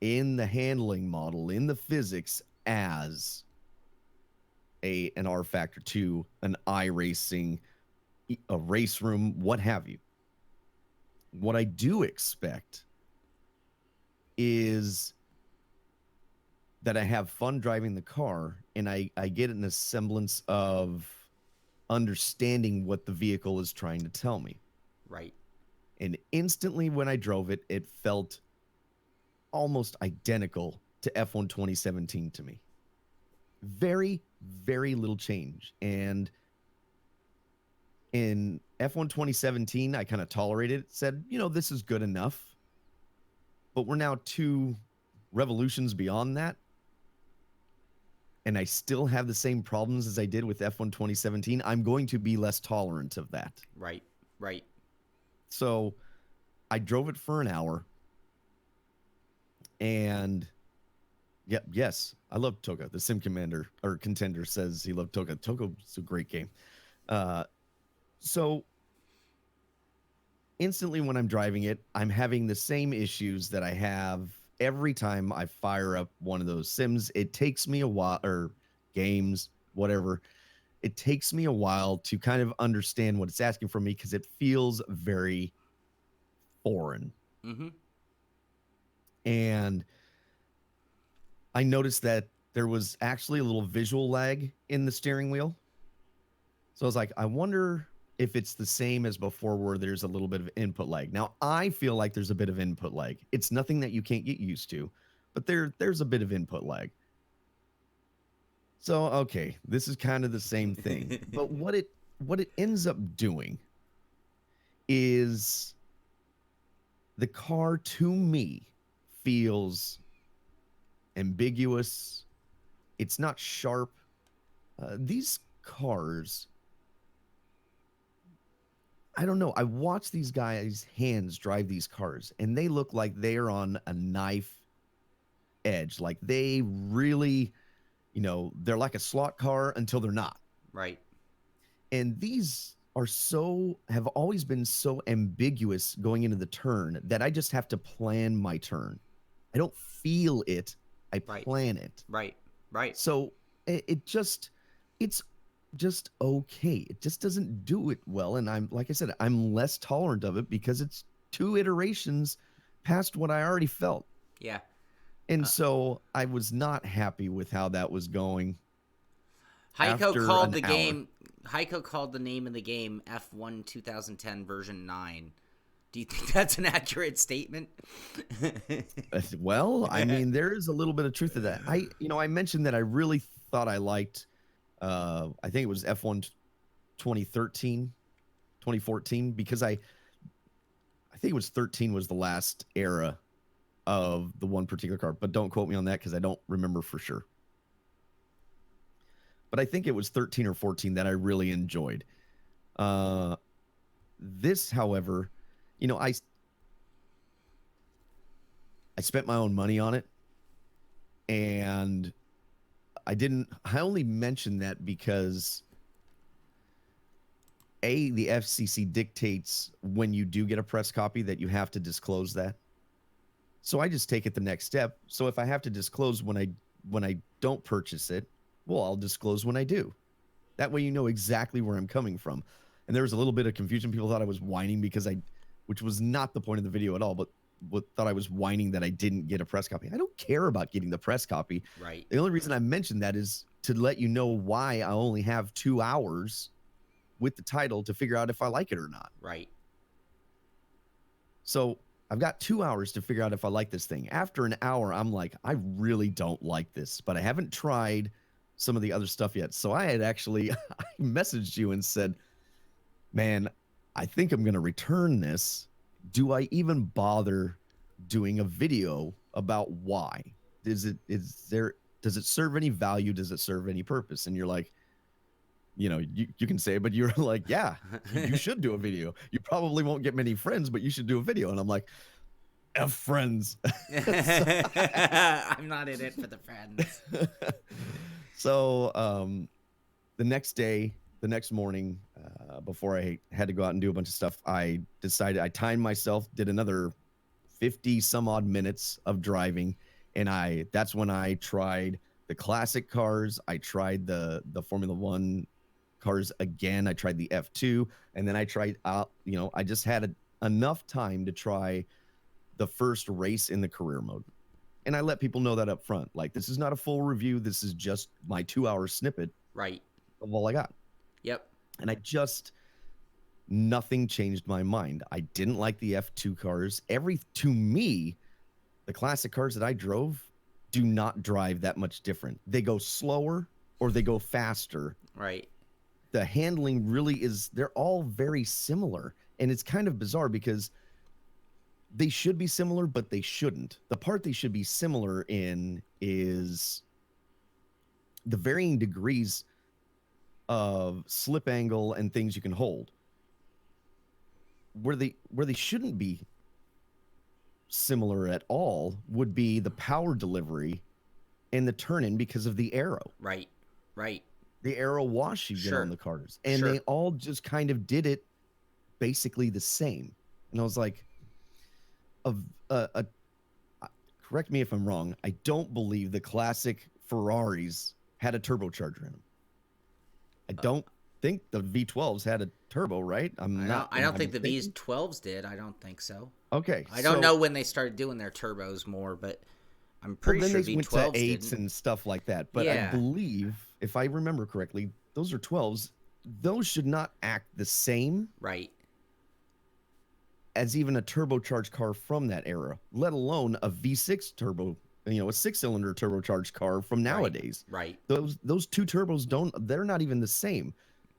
in the handling model, in the physics, as an rFactor 2, an iRacing, a race room, what have you. What I do expect is that I have fun driving the car and I get in a semblance of understanding what the vehicle is trying to tell me. Right. And instantly when I drove it, it felt almost identical to F1 2017 to me. Very, very little change. And in F1 2017, I kind of tolerated it, said, this is good enough. But we're now 2 revolutions beyond that. And I still have the same problems as I did with F1 2017. I'm going to be less tolerant of that. Right. Right. So I drove it for an hour. And yes, I love Toga. The sim commander or contender says he loved Toga. Toga's a great game. So instantly when I'm driving it, I'm having the same issues that I have every time I fire up one of those sims. It takes me a while, or games, whatever. It takes me a while to kind of understand what it's asking from me because it feels very foreign. Mm-hmm. And I noticed that there was actually a little visual lag in the steering wheel. So I was like, I wonder if it's the same as before where there's a little bit of input lag. Now, I feel like there's a bit of input lag. It's nothing that you can't get used to, but there's a bit of input lag. So, okay, this is kind of the same thing. But what it ends up doing is the car, to me, feels ambiguous. It's not sharp. These cars, I don't know. I watch these guys' hands drive these cars, and they look like they are on a knife edge. Like they really, they're like a slot car until they're not. Right. And these have always been so ambiguous going into the turn that I just have to plan my turn. I don't feel it. I plan it. Right. Right. So it's just okay. It just doesn't do it well. And like I said, I'm less tolerant of it because it's 2 iterations past what I already felt. Yeah. And so I was not happy with how that was going. Heiko called the name of the game F1 2010 version 9. Do you think that's an accurate statement? Well, I mean, there is a little bit of truth to that. I mentioned that I really thought I liked, I think it was F1 2013, 2014, because I think it was 13 was the last era of the one particular car, but don't quote me on that because I don't remember for sure. But I think it was 13 or 14 that I really enjoyed. This, however, I spent my own money on it, and I only mentioned that because the FCC dictates when you do get a press copy that you have to disclose that. So I just take it the next step. So if I have to disclose when I don't purchase it, well, I'll disclose when I do. That way you know exactly where I'm coming from. And there was a little bit of confusion. People thought I was whining because which was not the point of the video at all, but thought I was whining that I didn't get a press copy. I don't care about getting the press copy. Right. The only reason I mentioned that is to let you know why I only have 2 hours with the title to figure out if I like it or not. Right. So I've got 2 hours to figure out if I like this thing. After an hour, I'm like, I really don't like this, but I haven't tried some of the other stuff yet. So I had actually I messaged you and said, man, I think I'm going to return this. Do I even bother doing a video about why? Does it serve any value? Does it serve any purpose? And you're like, you can say it, but you're like, yeah, you should do a video. You probably won't get many friends, but you should do a video. And I'm like, F friends. I'm not in it for the friends. So the next morning, before I had to go out and do a bunch of stuff, I decided I timed myself, did another 50 some odd minutes of driving. And that's when I tried the classic cars. I tried the Formula One cars again. I tried the F2, and then I tried I just had enough time to try the first race in the career mode. And I let people know that up front. Like, this is not a full review. This is just my 2-hour snippet Right. of all I got. Yep. And nothing changed my mind. I didn't like the F2 cars. To me, the classic cars that I drove do not drive that much different. They go slower or they go faster. Right. The handling really they're all very similar. And it's kind of bizarre because they should be similar, but they shouldn't. The part they should be similar in is the varying degrees of slip angle and things you can hold. Where they shouldn't be similar at all would be the power delivery and the turn-in because of the aero. Right. Right. The aero wash you get Sure. on the cars. And Sure. they all just kind of did it basically the same. And I was like, correct me if I'm wrong, I don't believe the classic Ferraris had a turbocharger in them. I don't think the V12s had a turbo, right? I don't think the V12s did. I don't think so. Okay. I don't know when they started doing their turbos more, but I'm pretty sure they V12s went to 8s didn't. and stuff like that. But Yeah. I believe, if I remember correctly, those are 12s. Those should not act the same. Right. As even a turbocharged car from that era, let alone a V6 turbo, a 6-cylinder turbocharged car from nowadays. Right. Those two turbos they're not even the same,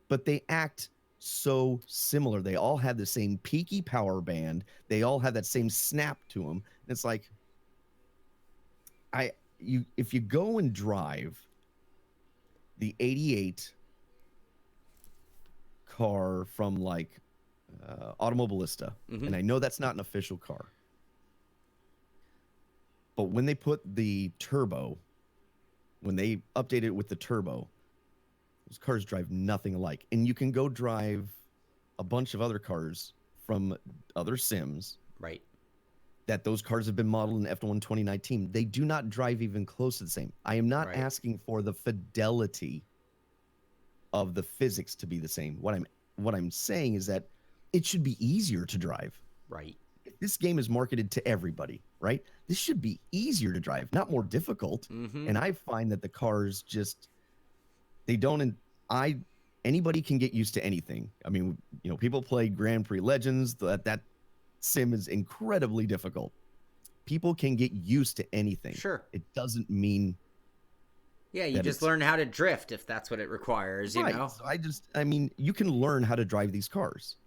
but they act so similar. They all have the same peaky power band. They all have that same snap to them. And it's like, if you go and drive the 88 car from like Automobilista, and I know that's not an official car, but when they put the turbo, when they update it with the turbo, those cars drive nothing alike. And you can go drive a bunch of other cars from other sims, Right. that those cars have been modeled in F1 2019. They do not drive even close to the same. I am not asking for the fidelity of the physics to be the same. What I'm saying is that it should be easier to drive. Right. This game is marketed to everybody, right? This should be easier to drive, not more difficult. And I find that the cars just, anybody can get used to anything. I mean, people play Grand Prix Legends, that sim is incredibly difficult. People can get used to anything. Sure. It doesn't mean Yeah, you that just it's learn how to drift if that's what it requires, you right. know? So I mean, you can learn how to drive these cars.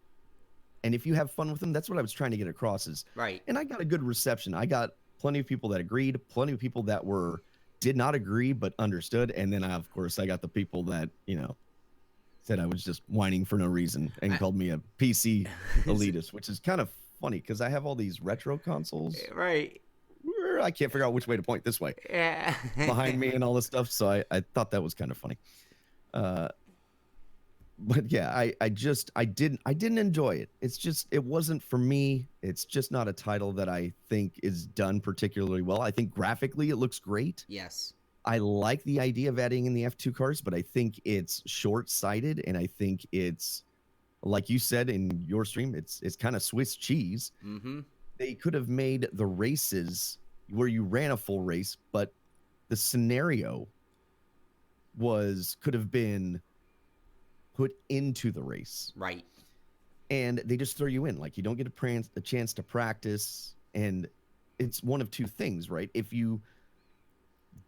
And if you have fun with them, that's what I was trying to get across is, Right. and I got a good reception. I got plenty of people that agreed, plenty of people that did not agree, but understood. And then of course, I got the people that, said I was just whining for no reason and I, called me a PC elitist, which is kind of funny because I have all these retro consoles. right. I can't figure out which way to point this way Yeah. behind me and all this stuff. So I thought that was kind of funny. But yeah, I didn't enjoy it. It wasn't for me. It's just not a title that I think is done particularly well. I think graphically it looks great. Yes. I like the idea of adding in the F2 cars, but I think it's short-sighted, and I think it's, like you said in your stream, it's kind of Swiss cheese. Mm-hmm. They could have made the races where you ran a full race, but the scenario could have been put into the race. Right. And they just throw you in. Like, you don't get a chance to practice, and it's one of two things, right? If you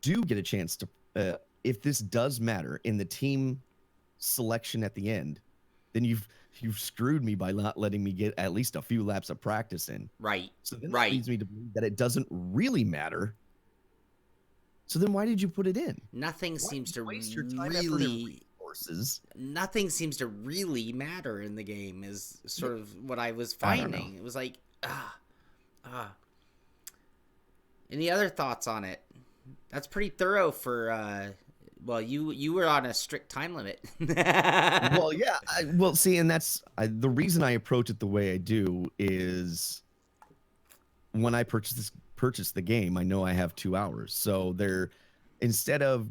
do get a chance to, if this does matter in the team selection at the end, then you've screwed me by not letting me get at least a few laps of practice in. Right. So then Right. that leads me to believe that it doesn't really matter. So then why did you put it in? Nothing seems to waste your time, effort, and resources? nothing seems to really matter in the game is sort of what I was finding. It was like, Any other thoughts on it? That's pretty thorough for, well, you were on a strict time limit. Well, yeah. See, and that's the reason I approach it the way I do is when I purchase the game, I know I have 2 hours. So instead of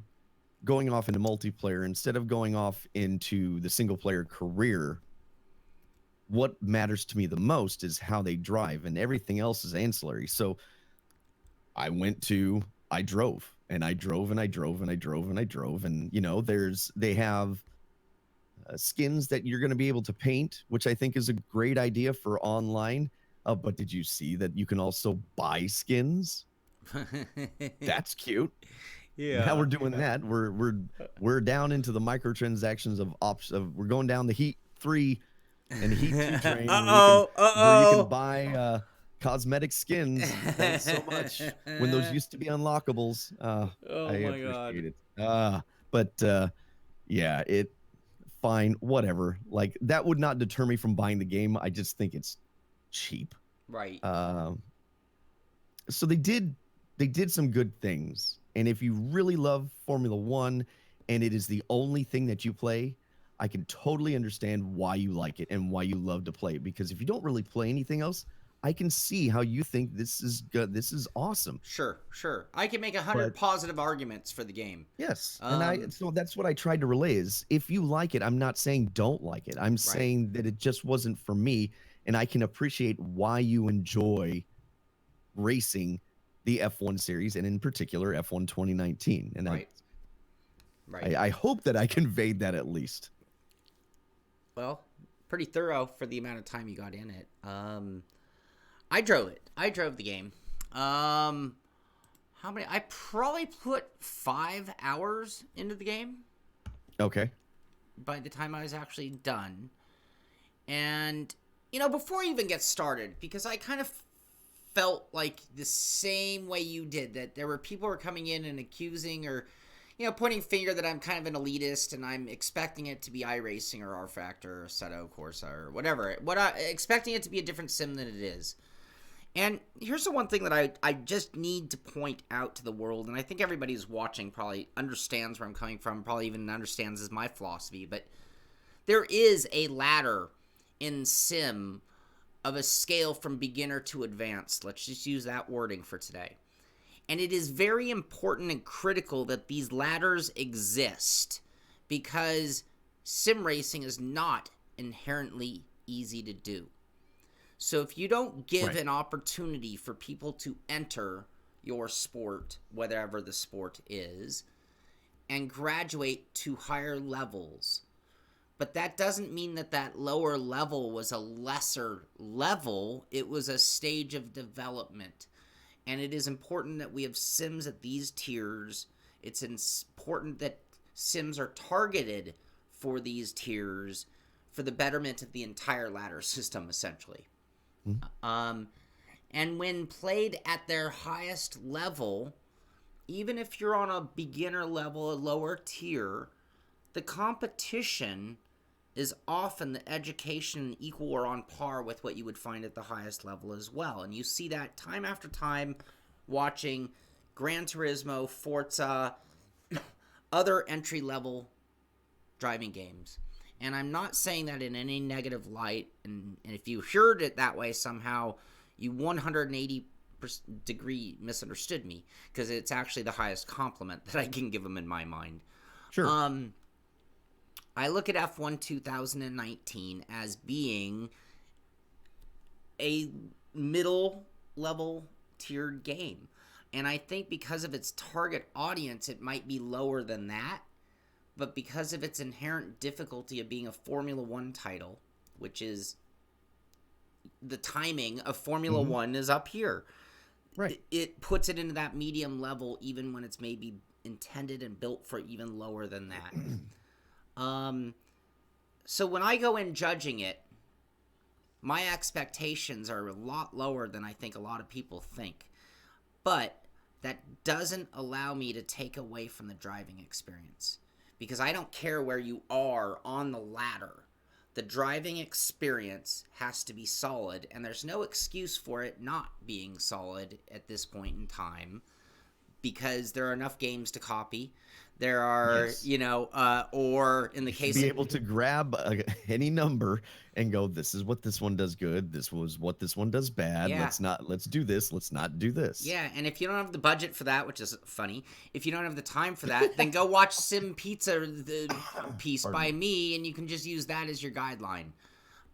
going off into multiplayer, instead of going off into the single player career, what matters to me the most is how they drive, and everything else is ancillary. So I drove and I drove and I drove and I drove and I drove. And, they have skins that you're going to be able to paint, which I think is a great idea for online. But did you see that you can also buy skins? That's cute. Yeah. Now we're doing that. We're down into the microtransactions of we're going down the Heat 3 and Heat 2 train where you can buy cosmetic skins. Thanks so much. When those used to be unlockables. I appreciate it. But yeah, fine, whatever. Like, that would not deter me from buying the game. I just think it's cheap. Right. So they did some good things. And if you really love Formula One and it is the only thing that you play, I can totally understand why you like it and why you love to play it. Because if you don't really play anything else, I can see how you think this is good. This is awesome. Sure. I can make 100 positive arguments for the game. Yes, so that's what I tried to relay is, if you like it, I'm not saying don't like it. I'm saying that it just wasn't for me, and I can appreciate why you enjoy racing the F1 series, and in particular F1 2019. And I hope that I conveyed that at least. Well, pretty thorough for the amount of time you got in it. I drove it. I drove the game. How many? I probably put 5 hours into the game. Okay. By the time I was actually done. And, before I even get started, because I kind of felt like the same way you did, that there were people who were coming in and accusing or, pointing finger that I'm kind of an elitist and I'm expecting it to be iRacing or rFactor or Assetto Corsa or whatever. Expecting it to be a different sim than it is. And here's the one thing that I just need to point out to the world, and I think everybody who's watching probably understands where I'm coming from, probably even understands is my philosophy, but there is a ladder in sim of a scale from beginner to advanced. Let's just use that wording for today. And it is very important and critical that these ladders exist, because sim racing is not inherently easy to do. So if you don't give an opportunity for people to enter your sport, whatever the sport is, and graduate to higher levels But that doesn't mean that that lower level was a lesser level. It was a stage of development. And it is important that we have sims at these tiers. It's important that sims are targeted for these tiers for the betterment of the entire ladder system, essentially. Mhm. And when played at their highest level, even if you're on a beginner level, a lower tier, the competition is often the education equal or on par with what you would find at the highest level as well. And you see that time after time watching Gran Turismo, Forza, other entry level driving games. And I'm not saying that in any negative light. And if you heard it that way somehow, you 180 degree misunderstood me, because it's actually the highest compliment that I can give them in my mind. Sure. I look at F1 2019 as being a middle level tiered game. And I think because of its target audience, it might be lower than that. But because of its inherent difficulty of being a Formula One title, which is the timing of Formula Mhm. One is up here, Right. it puts it into that medium level, even when it's maybe intended and built for even lower than that. So when I go in judging it, my expectations are a lot lower than I think a lot of people think. But that doesn't allow me to take away from the driving experience, because I don't care where you are on the ladder. The driving experience has to be solid, and there's no excuse for it not being solid at this point in time, because there are enough games to copy. There are, Yes. or in the You should case be of, able to grab any number and go, this is what this one does good. This was what this one does bad. yeah, Let's do this. Let's not do this. yeah, and if you don't have the budget for that, which is funny, if you don't have the time for that, then go watch Sim Pizza, the piece Pardon by me. me, and you can just use that as your guideline.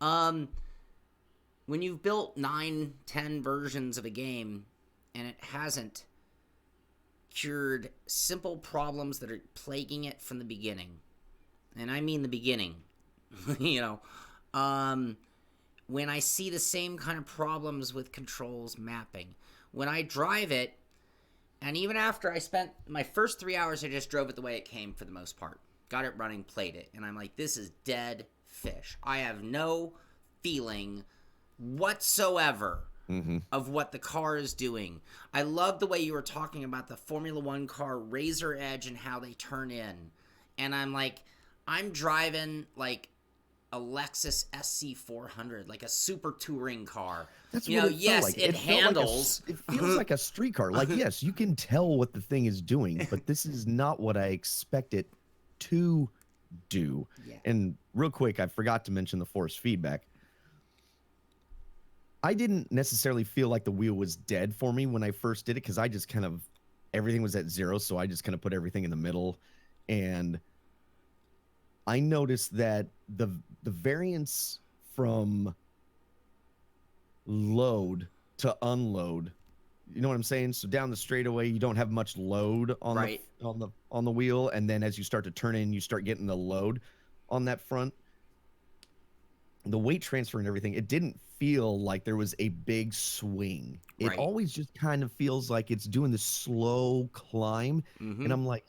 Um, when you've built 9, 10 versions of a game, and it hasn't cured simple problems that are plaguing it from the beginning, and I mean the beginning, you know, when I see the same kind of problems with controls mapping, when I drive it, and even after I spent my first 3 hours, I just drove it the way it came for the most part. Got it running, played it, and I'm like, this is dead fish. I have no feeling whatsoever Mm-hmm. of what the car is doing. I love the way you were talking about the Formula One car razor edge and how they turn in. And I'm like, I'm driving like a Lexus SC400, like a super touring car. That's what it felt Yes, like. it It felt like handles. it feels like a street car. Like, yes, you can tell what the thing is doing, but this is not what I expect it to do. Yeah. And real quick, I forgot to mention the force feedback. I didn't necessarily feel like the wheel was dead for me when I first did it, because I just kind of, everything was at 0, so I just kind of put everything in the middle. And I noticed that the variance from load to unload, you know what I'm saying? So down the straightaway, you don't have much load on Right. the wheel, and then as you start to turn in, you start getting the load on that front. The weight transfer and everything, it didn't feel like there was a big swing. It Right. always just kind of feels like it's doing this slow climb, and I'm like,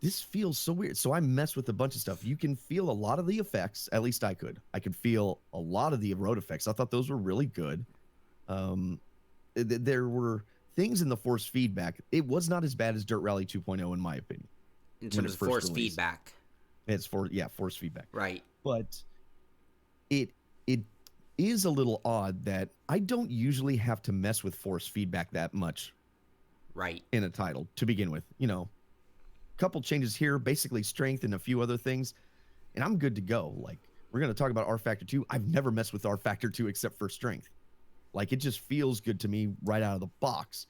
this feels so weird. So I mess with a bunch of stuff. You can feel a lot of the effects. At least I could. I could feel a lot of the road effects. I thought those were really good. There were things in the force feedback. It was not as bad as Dirt Rally 2.0, in my opinion. In when terms it of first force released. feedback. It's force feedback. Right. But it is a little odd that I don't usually have to mess with force feedback that much Right. in a title to begin with. You know, couple changes here, basically strength and a few other things, and I'm good to go. Like, we're going to talk about rFactor 2. I've never messed with rFactor 2 except for strength. Like, it just feels good to me right out of the box.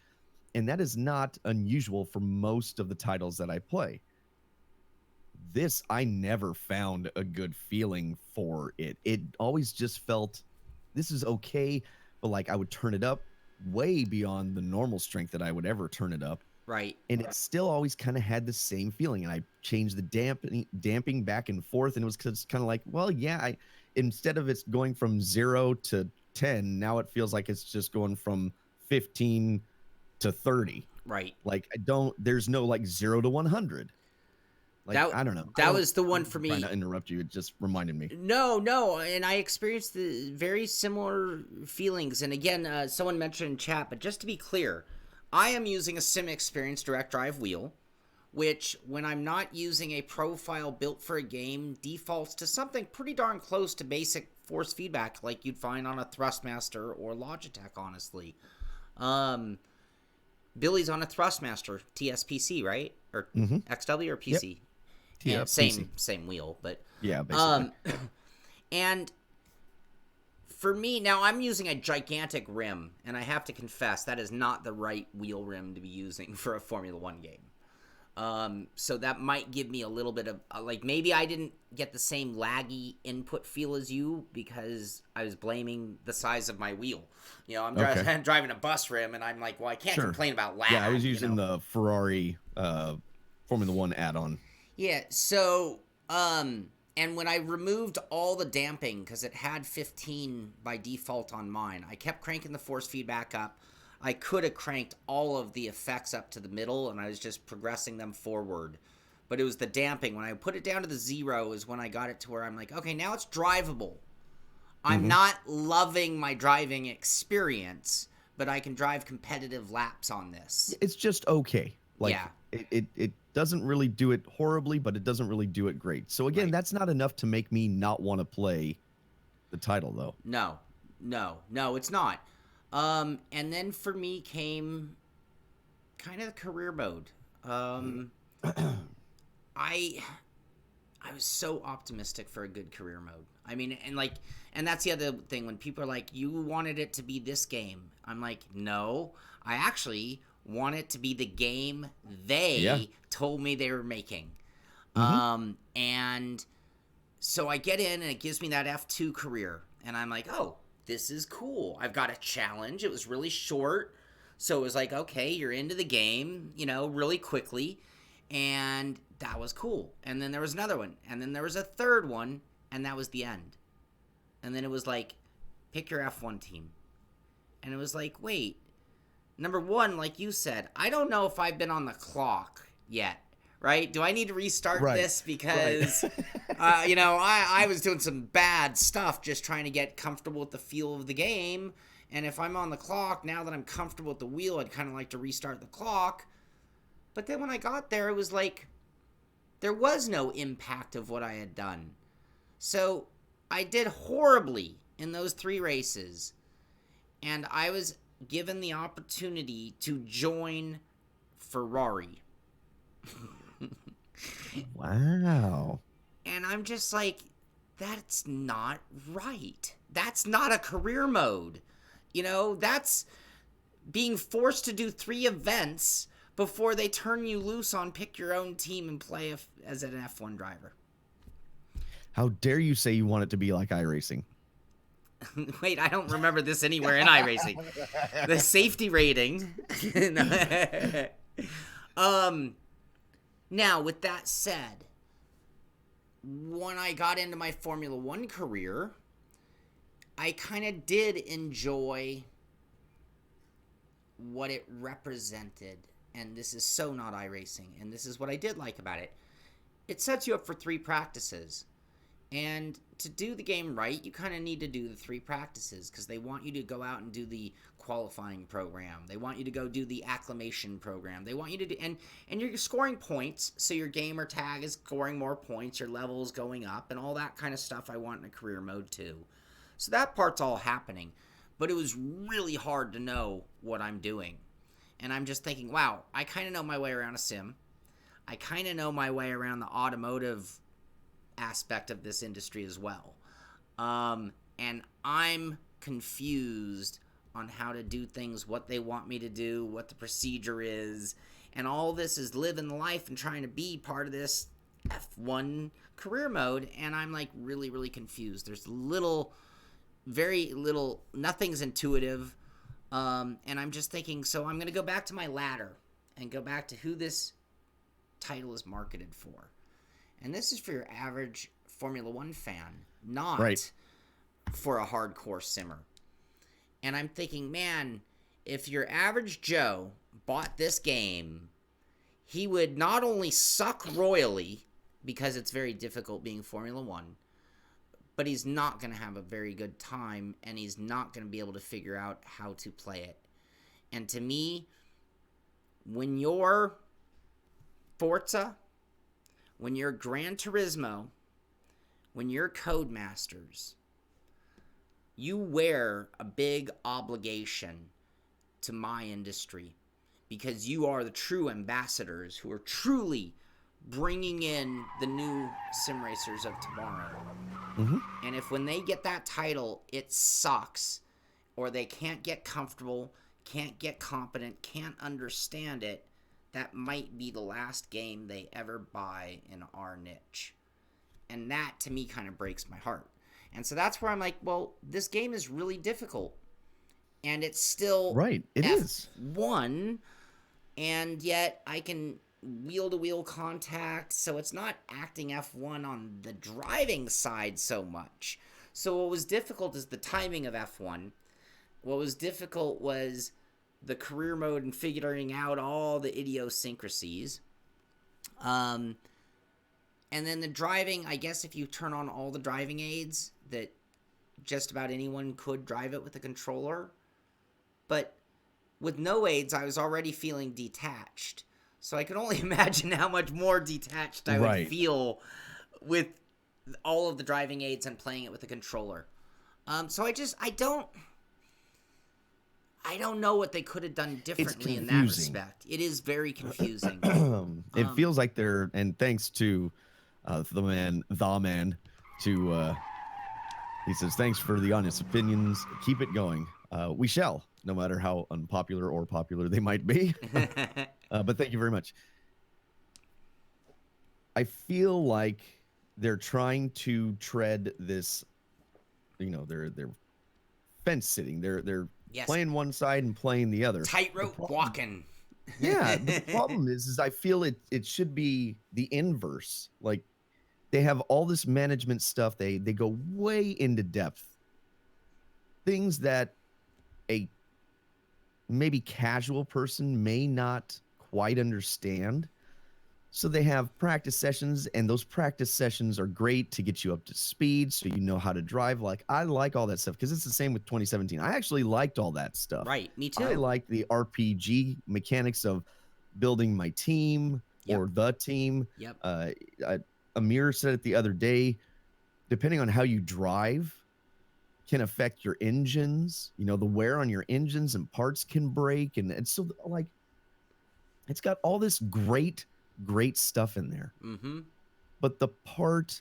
And that is not unusual for most of the titles that I play. This, I never found a good feeling for it. It always just felt, this is okay, but like I would turn it up way beyond the normal strength that I would ever turn it up. Right. and it still always kind of had the same feeling. And I changed the damping back and forth, and it was kind of like, well, yeah, instead of it's going from 0 to 10, now it feels like it's just going from 15 to 30. Right. Like there's no like 0 to 100. Like, That I don't know. that was the one I'm for trying me. to interrupt you. It just reminded me. No, and I experienced the very similar feelings. And again, someone mentioned in chat, but just to be clear, I am using a Sim Experience direct drive wheel, which, when I'm not using a profile built for a game, defaults to something pretty darn close to basic force feedback, like you'd find on a Thrustmaster or Logitech, honestly. Billy's on a Thrustmaster TSPC, right? Or XW or Yep. PC? Yeah, And PC. same wheel, but Yeah, basically. and for me now, I'm using a gigantic rim, and I have to confess that is not the right wheel rim to be using for a Formula One game. So that might give me a little bit of like, maybe I didn't get the same laggy input feel as you because I was blaming the size of my wheel. You know, I'm driving a bus rim, and I'm like, well, I can't complain about lag. Yeah, I was using you know? the Ferrari Formula One add-on. Yeah, so and when I removed all the damping, because it had 15 by default on mine, I kept cranking the force feedback up. I could have cranked all of the effects up to the middle, and I was just progressing them forward. But it was the damping. When I put it down to the 0 is when I got it to where I'm like, okay, now it's drivable. I'm not loving my driving experience, but I can drive competitive laps on this. It's just okay. Like, Yeah. It doesn't really do it horribly, but it doesn't really do it great. So again, Right. that's not enough to make me not want to play the title, though. No, it's not. And then for me came kind of the career mode. I was so optimistic for a good career mode. I mean, and that's the other thing, when people are like, you wanted it to be this game. I'm like, no, I actually want it to be the game they told me they were making. And so I get in, and it gives me that F2 career, and I'm like, oh, this is cool. I've got a challenge. It was really short, so it was like, okay, you're into the game, really quickly, and that was cool. And then there was another one, and then there was a third one, and that was the end. And then it was like, pick your F1 team. And it was like, wait, number one, like you said, I don't know if I've been on the clock yet, right? Do I need to restart this? Because, I was doing some bad stuff just trying to get comfortable with the feel of the game. And if I'm on the clock, now that I'm comfortable with the wheel, I'd kind of like to restart the clock. But then when I got there, it was like, there was no impact of what I had done. So I did horribly in those 3 races. And I was given the opportunity to join Ferrari. Wow. And I'm just like, that's not right. That's not a career mode. That's being forced to do 3 events before they turn you loose on pick your own team and play as an F1 driver. How dare you say you want it to be like iRacing? Wait, I don't remember this anywhere in iRacing. The safety rating. Now, with that said, when I got into my Formula One career, I kind of did enjoy what it represented. And this is so not iRacing. And this is what I did like about it. It sets you up for 3 practices. And to do the game right, you kind of need to do the 3 practices, because they want you to go out and do the qualifying program. They want you to go do the acclimation program. They want you to do, and you're scoring points, so your gamer tag is scoring more points, your level's going up, and all that kind of stuff I want in a career mode too. So that part's all happening, but it was really hard to know what I'm doing. And I'm just thinking, wow, I kind of know my way around a sim. I kind of know my way around the automotive aspect of this industry as well. And I'm confused on how to do things, what they want me to do, what the procedure is, and all this is living life and trying to be part of this F1 career mode, and I'm like really, really confused. There's very little, nothing's intuitive, and I'm just thinking, so I'm going to go back to my ladder, and go back to who this title is marketed for. And this is for your average Formula One fan, not for a hardcore simmer. And I'm thinking, man, if your average Joe bought this game, he would not only suck royally, because it's very difficult being Formula One, but he's not going to have a very good time, and he's not going to be able to figure out how to play it. And to me, when you're Forza, when you're Gran Turismo, when you're Codemasters, you wear a big obligation to my industry, because you are the true ambassadors who are truly bringing in the new sim racers of tomorrow. Mm-hmm. And if when they get that title, it sucks, or they can't get comfortable, can't get competent, can't understand it, that might be the last game they ever buy in our niche. And that, to me, kind of breaks my heart. And so that's where I'm like, well, this game is really difficult. And it's still It is F1, and yet I can wheel-to-wheel contact, so it's not acting F1 on the driving side so much. So what was difficult is the timing of F1. What was difficult was the career mode and figuring out all the idiosyncrasies. And then the driving, I guess if you turn on all the driving aids, that just about anyone could drive it with a controller. But with no aids, I was already feeling detached. So I can only imagine how much more detached I would feel with all of the driving aids and playing it with a controller. So I don't know what they could have done differently in that respect. It is very confusing. It feels like they're, and thanks to the man, he says, thanks for the honest opinions. Keep it going. We shall, no matter how unpopular or popular they might be. But thank you very much. I feel like they're trying to tread this, they're fence sitting. They're playing one side and playing the other. Tightrope walking. Yeah, the problem is I feel it should be the inverse. Like, they have all this management stuff. They go way into depth. Things that a maybe casual person may not quite understand. So they have practice sessions, and those practice sessions are great to get you up to speed so you know how to drive. Like, I like all that stuff because it's the same with 2017. I actually liked all that stuff. Right, me too. I like the RPG mechanics of building my team or the team. Yep. Amir said it the other day, depending on how you drive can affect your engines. The wear on your engines and parts can break. And so, like, it's got all this great stuff in there. Mm-hmm. But the part,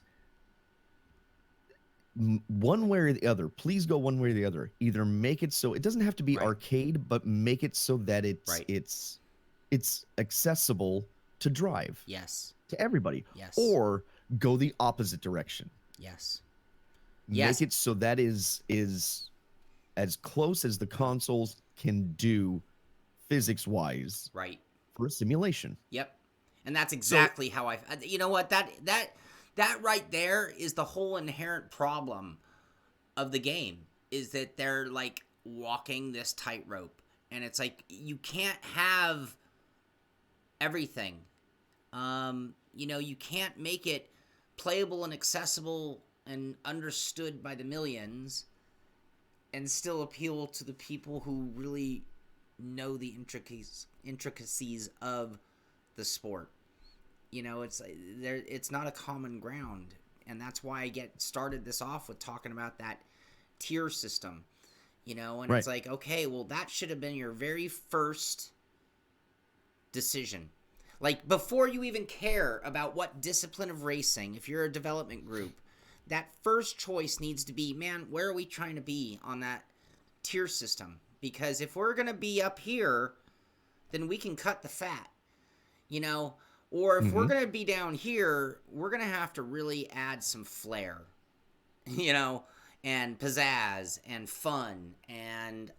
one way or the other, please go one way or the other. Either make it so it doesn't have to be arcade, but make it so that it's accessible to drive. Yes. To everybody. Yes. Or go the opposite direction. Yes. Make it so that is as close as the consoles can do physics-wise. Right. For a simulation. Yep. And that's exactly how I... You know what? That right there is the whole inherent problem of the game, is that they're, like, walking this tightrope. And it's like, you can't have everything. You can't make it playable and accessible and understood by the millions and still appeal to the people who really know the intricacies of the sport. It's not a common ground, and that's why I started this off with talking about that tier system. It's like, okay, well, that should have been your very first decision. Like, before you even care about what discipline of racing, if you're a development group, that first choice needs to be, man, where are we trying to be on that tier system? Because if we're going to be up here, then we can cut the fat, or if we're going to be down here, we're going to have to really add some flair, and pizzazz and fun and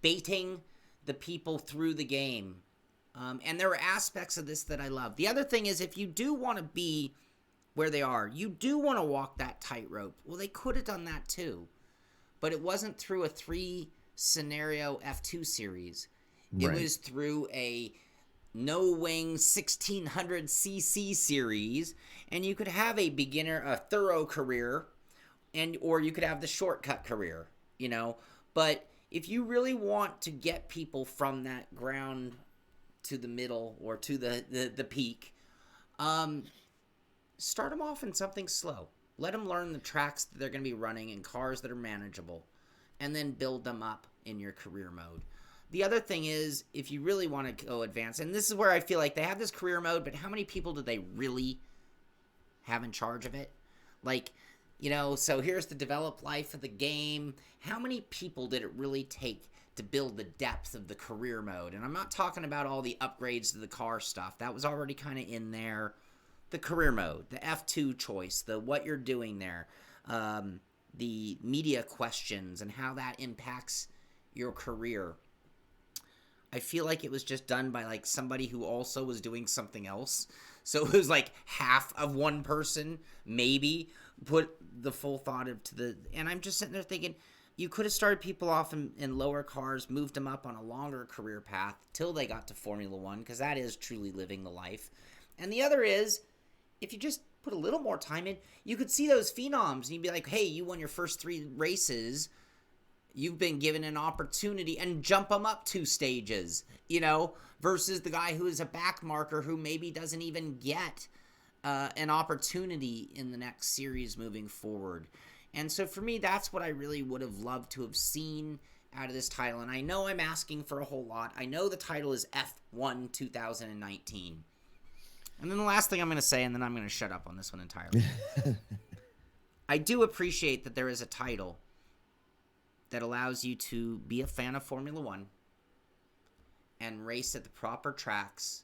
baiting the people through the game And there are aspects of this that I love. The other thing is, if you do want to be where they are, you do want to walk that tightrope. Well, they could have done that too, but it wasn't through a 3 scenario F2 series. It was through a no wing 1600cc series, and you could have a beginner, a thorough career, or you could have the shortcut career, But if you really want to get people from that ground to the middle or to the peak, start them off in something slow. Let them learn the tracks that they're going to be running in cars that are manageable, and then build them up in your career mode. The other thing is, if you really want to go advanced, and this is where I feel like they have this career mode, but how many people do they really have in charge of it? So here's the develop life of the game. How many people did it really take to build the depth of the career mode? And I'm not talking about all the upgrades to the car stuff. That was already kind of in there. The career mode, the F2 choice, the what you're doing there, the media questions and how that impacts your career. I feel like it was just done by somebody who also was doing something else. So it was half of one person maybe put the full thought into the, and I'm just sitting there thinking, you could have started people off in lower cars, moved them up on a longer career path till they got to Formula One, because that is truly living the life. And the other is, if you just put a little more time in, you could see those phenoms and you'd be like, hey, you won your first 3 races. You've been given an opportunity, and jump them up 2 stages, versus the guy who is a back marker who maybe doesn't even get an opportunity in the next series moving forward. And so for me, that's what I really would have loved to have seen out of this title. And I know I'm asking for a whole lot. I know the title is F1 2019. And then the last thing I'm going to say, and then I'm going to shut up on this one entirely. I do appreciate that there is a title that allows you to be a fan of Formula One and race at the proper tracks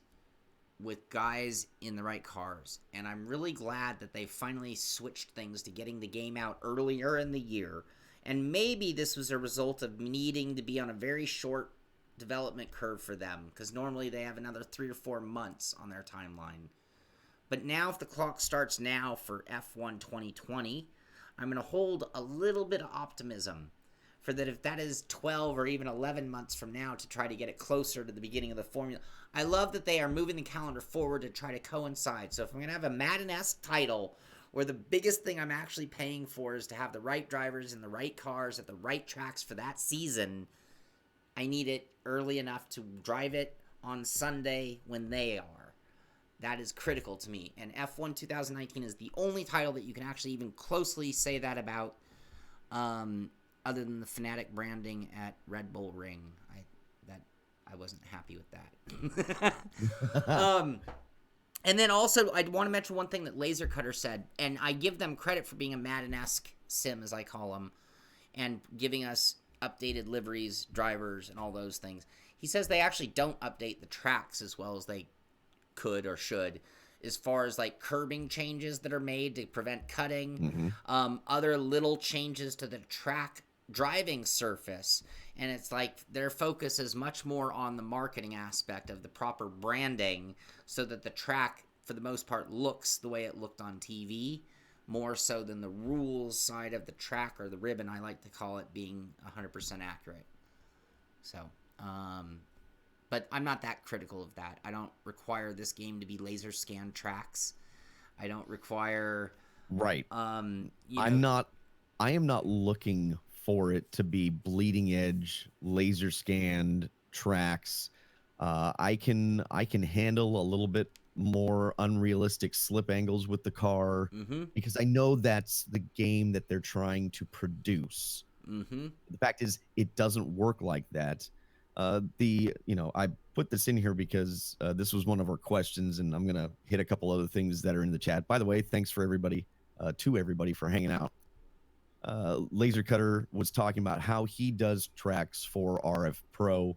with guys in the right cars. And I'm really glad that they finally switched things to getting the game out earlier in the year. And maybe this was a result of needing to be on a very short development curve for them, because normally they have another 3 or 4 months on their timeline. But now, if the clock starts now for F1 2020, I'm going to hold a little bit of optimism for that, if that is 12 or even 11 months from now, to try to get it closer to the beginning of the formula. I love that they are moving the calendar forward to try to coincide. So if I'm going to have a Madden-esque title where the biggest thing I'm actually paying for is to have the right drivers in the right cars at the right tracks for that season, I need it early enough to drive it on Sunday when they are. That is critical to me. And F1 2019 is the only title that you can actually even closely say that about, other than the Fanatic branding at Red Bull Ring. I wasn't happy with that. And then also, I'd want to mention one thing that Laser Cutter said, and I give them credit for being a Madden-esque sim, as I call them, and giving us updated liveries, drivers, and all those things. He says they actually don't update the tracks as well as they could or should, as far as curbing changes that are made to prevent cutting, other little changes to the track driving surface. And it's their focus is much more on the marketing aspect of the proper branding, so that the track, for the most part, looks the way it looked on TV, more so than the rules side of the track, or the ribbon, I like to call it, being 100% accurate. So, but I'm not that critical of that. I don't require this game to be laser scan tracks. I don't require... Right. I am not looking for it to be bleeding edge, laser scanned tracks. I can handle a little bit more unrealistic slip angles with the car, because I know that's the game that they're trying to produce. The fact is, it doesn't work like that. I put this in here because this was one of our questions, and I'm gonna hit a couple other things that are in the chat. By the way, thanks for everybody for hanging out. Laser Cutter was talking about how he does tracks for RF Pro.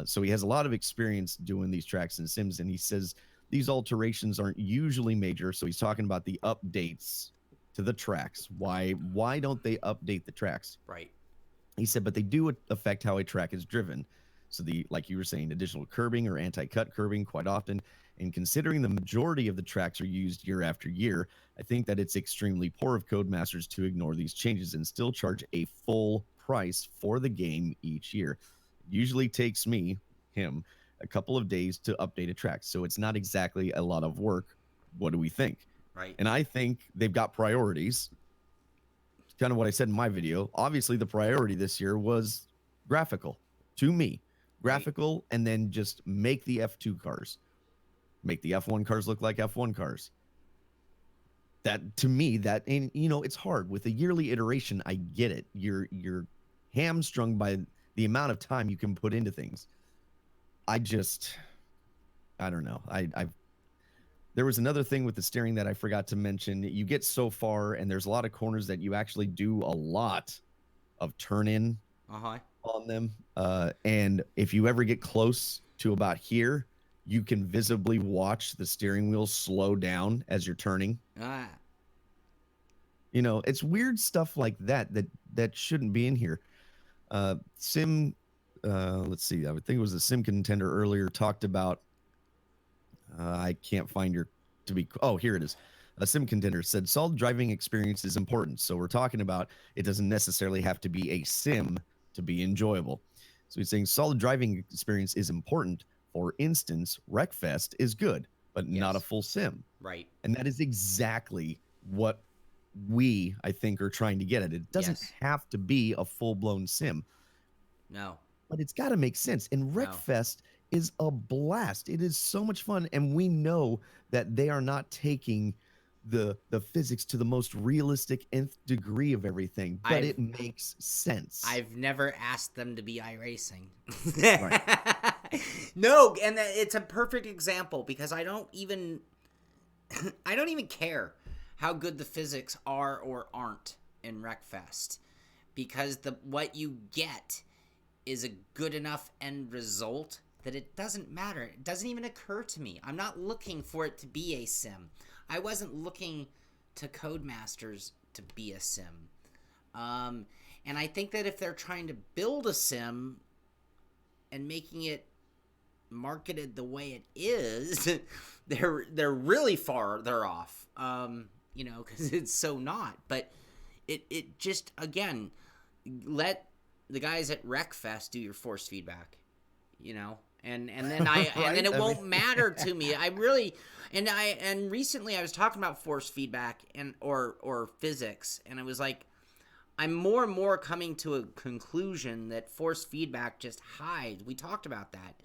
So he has a lot of experience doing these tracks in Sims, and he says these alterations aren't usually major. So he's talking about the updates to the tracks. Why don't they update the tracks? Right. He said, but they do affect how a track is driven. So like you were saying, additional curbing or anti-cut curbing quite often. And considering the majority of the tracks are used year after year, I think that it's extremely poor of Codemasters to ignore these changes and still charge a full price for the game each year. It usually takes him, a couple of days to update a track. So it's not exactly a lot of work. What do we think? Right. And I think they've got priorities. It's kind of what I said in my video. Obviously, the priority this year was graphical to me. Graphical, right. And then just make the F2 cars. Make the F1 cars look like F1 cars. That, to me, that, and it's hard with a yearly iteration. I get it. You're hamstrung by the amount of time you can put into things. I don't know. There was another thing with the steering that I forgot to mention. You get so far, and there's a lot of corners that you actually do a lot of turn in on them. And if you ever get close to about here, you can visibly watch the steering wheel slow down as you're turning. It's weird stuff like that shouldn't be in here. Let's see. I would think it was a Sim Contender earlier talked about. I can't find oh, here it is. A Sim Contender said solid driving experience is important. So we're talking about it doesn't necessarily have to be a sim to be enjoyable. So he's saying solid driving experience is important. For instance, Wreckfest is good, but not a full sim. Right. And that is exactly what I think, are trying to get at. It doesn't have to be a full-blown sim. No. But it's got to make sense. And Wreckfest is a blast. It is so much fun. And we know that they are not taking the physics to the most realistic nth degree of everything, but it makes sense. I've never asked them to be iRacing. Right. No, and it's a perfect example because I don't even care how good the physics are or aren't in Wreckfest, because what you get is a good enough end result that it doesn't matter. It doesn't even occur to me. I'm not looking for it to be a sim. I wasn't looking to Codemasters to be a sim. And I think that if they're trying to build a sim and making it marketed the way it is, they're really they're off. Because it's so not. But it just, again, let the guys at Wreckfest do your force feedback, and then and then it won't matter to me. I really, and recently I was talking about force feedback or physics, and I was like, I'm more and more coming to a conclusion that force feedback just hides. We talked about that.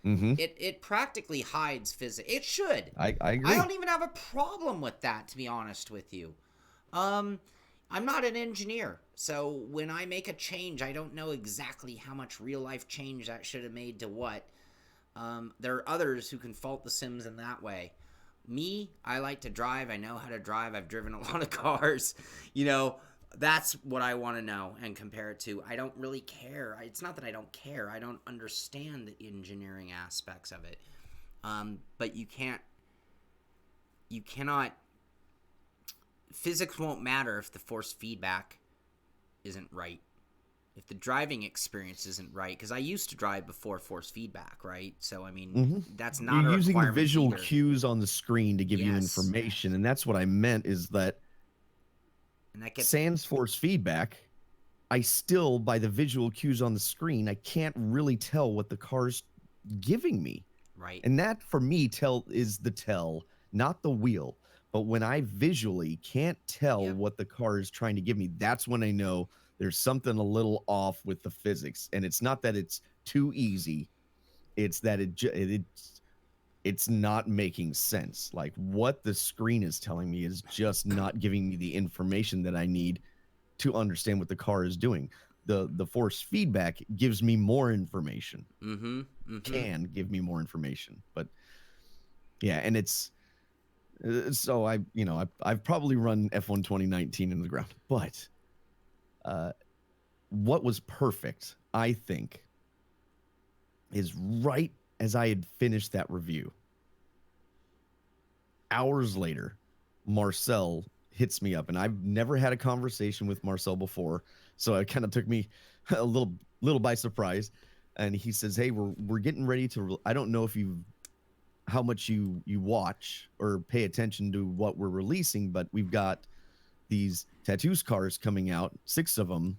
Mm-hmm. It practically hides physics. It should. I agree. I don't even have a problem with that, to be honest with you. I'm not an engineer, so when I make a change, I don't know exactly how much real-life change that should have made to what. There are others who can fault the sims in that way. Me, I like to drive. I know how to drive. I've driven a lot of cars. That's what I want to know and compare it to. I don't really care. It's not that I don't care. I don't understand the engineering aspects of it. But you cannot... Physics won't matter if the force feedback isn't right. If the driving experience isn't right, because I used to drive before force feedback, right? So, I mean, that's not You're a using the requirement visual either. cues on the screen to give you information, and that's what I meant is that, and that gets sans force feedback, I still, by the visual cues on the screen, I can't really tell what the car's giving me. Right. And that, for me, is the tell, not the wheel. But when I visually can't tell what the car is trying to give me, that's when I know there's something a little off with the physics. And it's not that it's too easy. It's that it's not making sense. Like, what the screen is telling me is just not giving me the information that I need to understand what the car is doing. The force feedback gives me more information. Can give me more information. But yeah, and it's... So I've probably run F1 2019 in the ground, but what was perfect, I think, is right as I had finished that review, hours later, Marcel hits me up, and I've never had a conversation with Marcel before, so it kind of took me a little by surprise. and he says, "Hey, we're getting ready to. I don't know if you how much you watch or pay attention to what we're releasing, but we've got these tattoos cars coming out, 6 of them,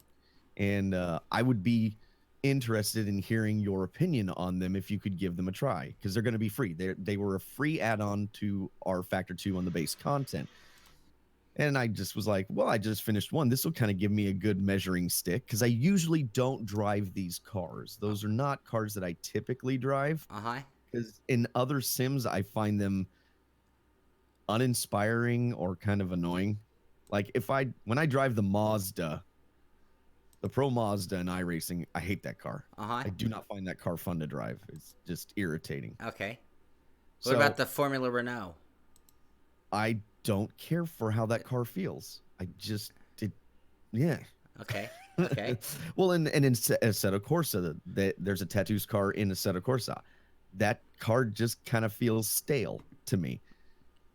and I would be interested in hearing your opinion on them if you could give them a try because they're going to be free. They were a free add-on to our Factor 2 on the base content." And I just was like, well, I just finished one. This will kind of give me a good measuring stick because I usually don't drive these cars. Those are not cars that I typically drive Uh-huh. because in other sims, I find them uninspiring or kind of annoying. Like when I drive the Pro Mazda in iRacing, I hate that car. Uh-huh. I do not find that car fun to drive. It's just irritating. Okay. What about So the Formula Renault? I don't care for how that car feels. Yeah. Okay. Okay. Well, and in Assetto Corsa, there's a tattoos car in Assetto Corsa. That car just kind of feels stale to me.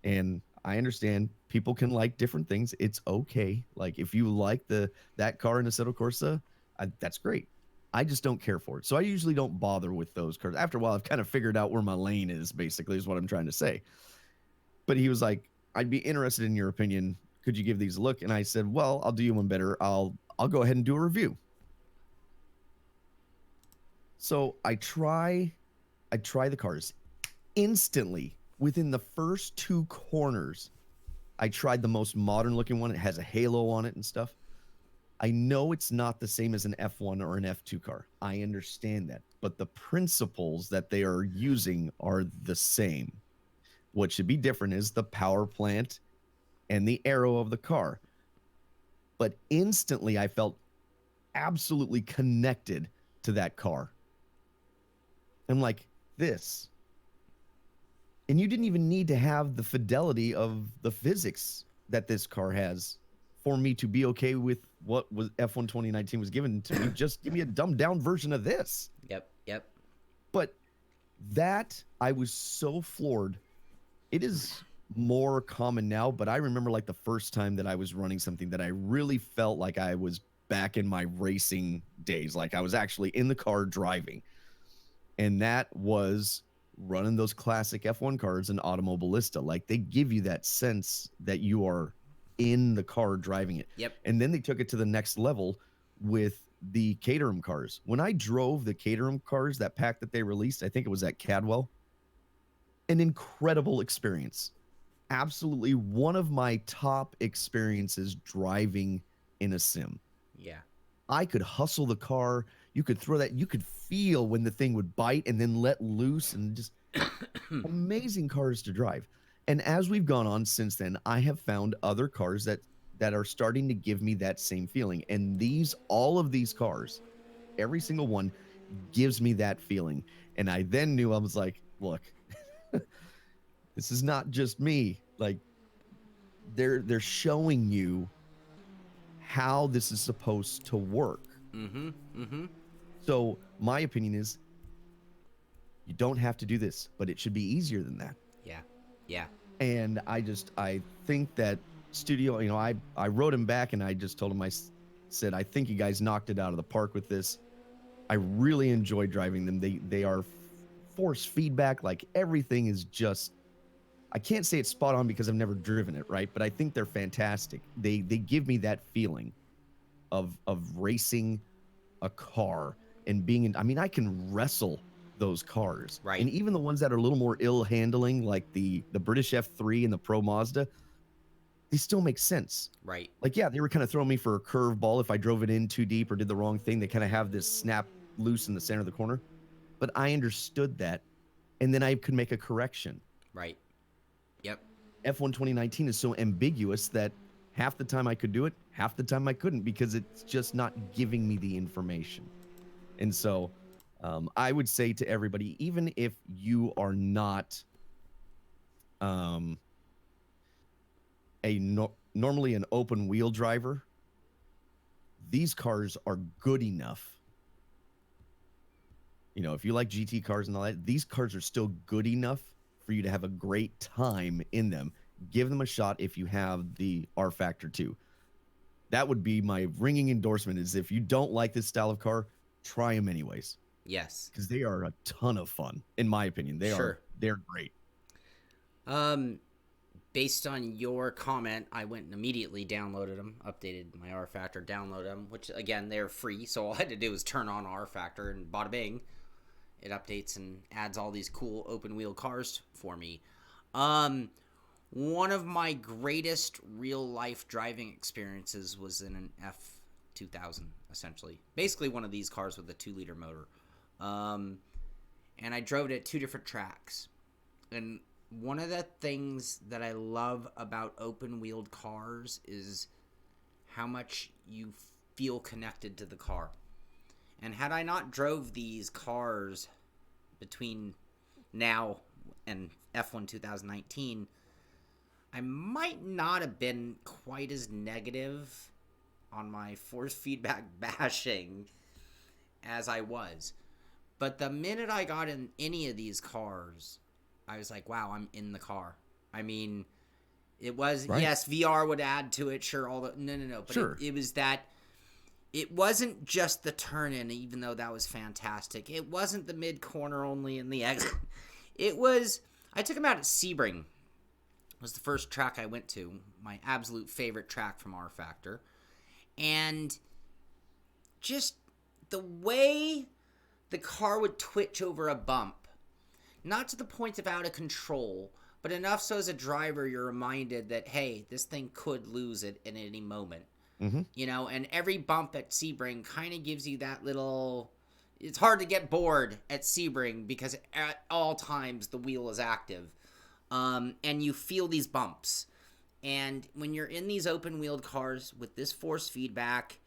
And I understand people can like different things. It's okay. Like if you like that car in Assetto Corsa, that's great. I just don't care for it. So I usually don't bother with those cars. After a while, I've kind of figured out where my lane is, basically, is what I'm trying to say. But he was like, I'd be interested in your opinion. Could you give these a look? And I said, well, I'll do you one better. I'll go ahead and do a review. So I try the cars instantly within the first 2 corners. I tried the most modern looking one. It has a halo on it and stuff. I know it's not the same as an F1 or an F2 car. I understand that. But the principles that they are using are the same. What should be different is the power plant and the aero of the car. But instantly, I felt absolutely connected to that car. I'm like, this. And you didn't even need to have the fidelity of the physics that this car has for me to be okay with what was F1 2019 was given to me. Just give me a dumbed down version of this. Yep. Yep. But that, I was so floored. It is more common now, but I remember like the first time that I was running something that I really felt like I was back in my racing days. Like I was actually in the car driving. And that was running those classic F1 cars in Automobilista. Like they give you that sense that you are in the car driving it. Yep. And then they took it to the next level with the Caterham cars. When I drove the Caterham cars, that pack that they released, I think it was at Cadwell, an incredible experience. Absolutely one of my top experiences driving in a sim. Yeah. I could hustle the car. You could throw that. You could feel when the thing would bite and then let loose, and just amazing cars to drive. And as we've gone on since then, I have found other cars that are starting to give me that same feeling. And all of these cars, every single one gives me that feeling. And I then knew, I was like, look, this is not just me. Like they're showing you how this is supposed to work. Mm-hmm. Mm-hmm. So my opinion is you don't have to do this, but it should be easier than that. Yeah. Yeah. And I think that studio, I wrote him back and I just told him, said, I think you guys knocked it out of the park with this. I really enjoy driving them. They are force feedback. Like everything is just, I can't say it's spot on because I've never driven it, right? But I think they're fantastic. They give me that feeling of racing a car and being in, I mean, I can wrestle those cars. Right. And even the ones that are a little more ill handling, like the British F3 and the Pro Mazda, they still make sense. Right. Like, yeah, they were kind of throwing me for a curveball if I drove it in too deep or did the wrong thing. They kind of have this snap loose in the center of the corner. But I understood that. And then I could make a correction. Right. Yep. F1 2019 is so ambiguous that half the time I could do it, half the time I couldn't because it's just not giving me the information. And so I would say to everybody, even if you are not normally an open wheel driver, these cars are good enough. If you like GT cars and all that, these cars are still good enough for you to have a great time in them. Give them a shot if you have the rFactor 2. That would be my ringing endorsement, is if you don't like this style of car, try them anyways. Yes. because they are a ton of fun, in my opinion. Sure. They're great. Based on your comment, I went and immediately downloaded them, updated my rFactor, downloaded them, which again, they're free. So all I had to do was turn on rFactor, and bada bing, it updates and adds all these cool open wheel cars for me. One of my greatest real life driving experiences was in an F2000, essentially. Basically one of these cars with a 2-liter motor. And I drove it at 2 different tracks. And one of the things that I love about open-wheeled cars is how much you feel connected to the car. And had I not drove these cars between now and F1 2019, I might not have been quite as negative on my force feedback bashing as I was. But the minute I got in any of these cars, I was like, wow, I'm in the car. I mean, it was, right. Yes, VR would add to it, sure, all the, no. But sure. It was that, it wasn't just the turn-in, even though that was fantastic. It wasn't the mid-corner only in the exit. It was, I took him out at Sebring. It was the first track I went to, my absolute favorite track from rFactor. And just the way the car would twitch over a bump, not to the point of out of control, but enough so as a driver you're reminded that, hey, this thing could lose it at any moment. Mm-hmm. You know, and every bump at Sebring kind of gives you that little... It's hard to get bored at Sebring because at all times the wheel is active. And you feel these bumps. And when you're in these open-wheeled cars with this force feedback,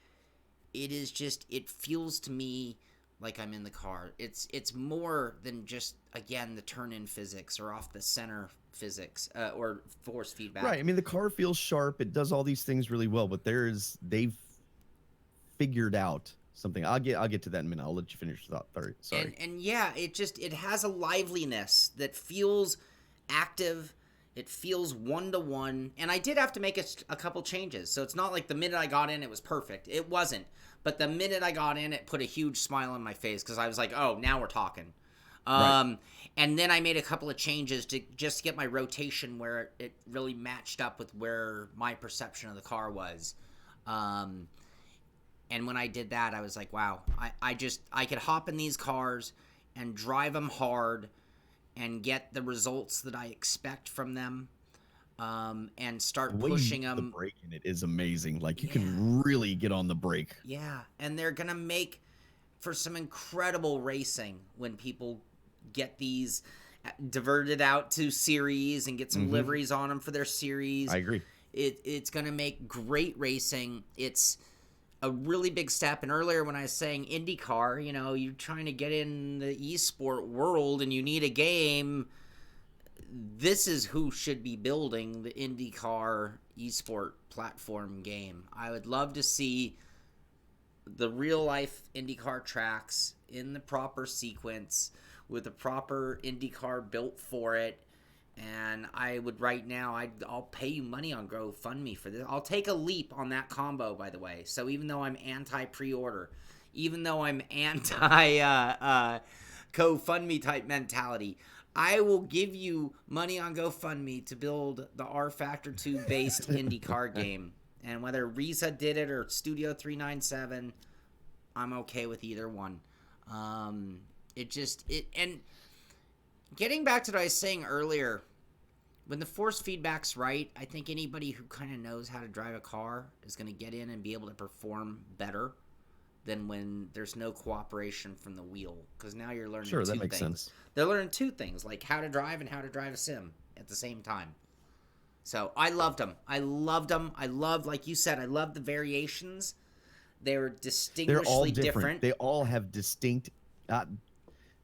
it is just... It feels to me like I'm in the car. It's more than just, again, the turn-in physics or off the center physics or force feedback. Right. I mean, the car feels sharp. It does all these things really well, but they've figured out something. I'll get to that in a minute. I'll let you finish the thought. Sorry. And yeah, it has a liveliness that feels active. It feels one-to-one. And I did have to make a couple changes. So it's not like the minute I got in, it was perfect. It wasn't. But the minute I got in, it put a huge smile on my face because I was like, oh, now we're talking. Right. And then I made a couple of changes to just get my rotation where it really matched up with where my perception of the car was. And when I did that, I was like, wow, I could hop in these cars and drive them hard and get the results that I expect from them. And start pushing them. The brake in it is amazing. Like, you can really get on the brake. Yeah, and they're going to make for some incredible racing when people get these diverted out to series and get some liveries on them for their series. I agree. It's going to make great racing. It's a really big step. And earlier when I was saying IndyCar, you know, you're trying to get in the esport world and you need a game. This is who should be building the IndyCar esport platform game. I would love to see the real-life IndyCar tracks in the proper sequence with the proper IndyCar built for it. And I would right now, I'll pay you money on GoFundMe for this. I'll take a leap on that combo, by the way. So even though I'm anti-pre-order, even though I'm anti-GoFundMe type mentality, I will give you money on GoFundMe to build the rFactor 2 based IndyCar game. And whether Risa did it or Studio 397, I'm okay with either one. And getting back to what I was saying earlier, when the force feedback's right, I think anybody who kind of knows how to drive a car is going to get in and be able to perform better than when there's no cooperation from the wheel, because now you're learning two things. Sense. They're learning two things, like how to drive and how to drive a sim at the same time. So I loved them. I loved, like you said, I loved the variations. They were distinguishedly They're all different. They all have distinct...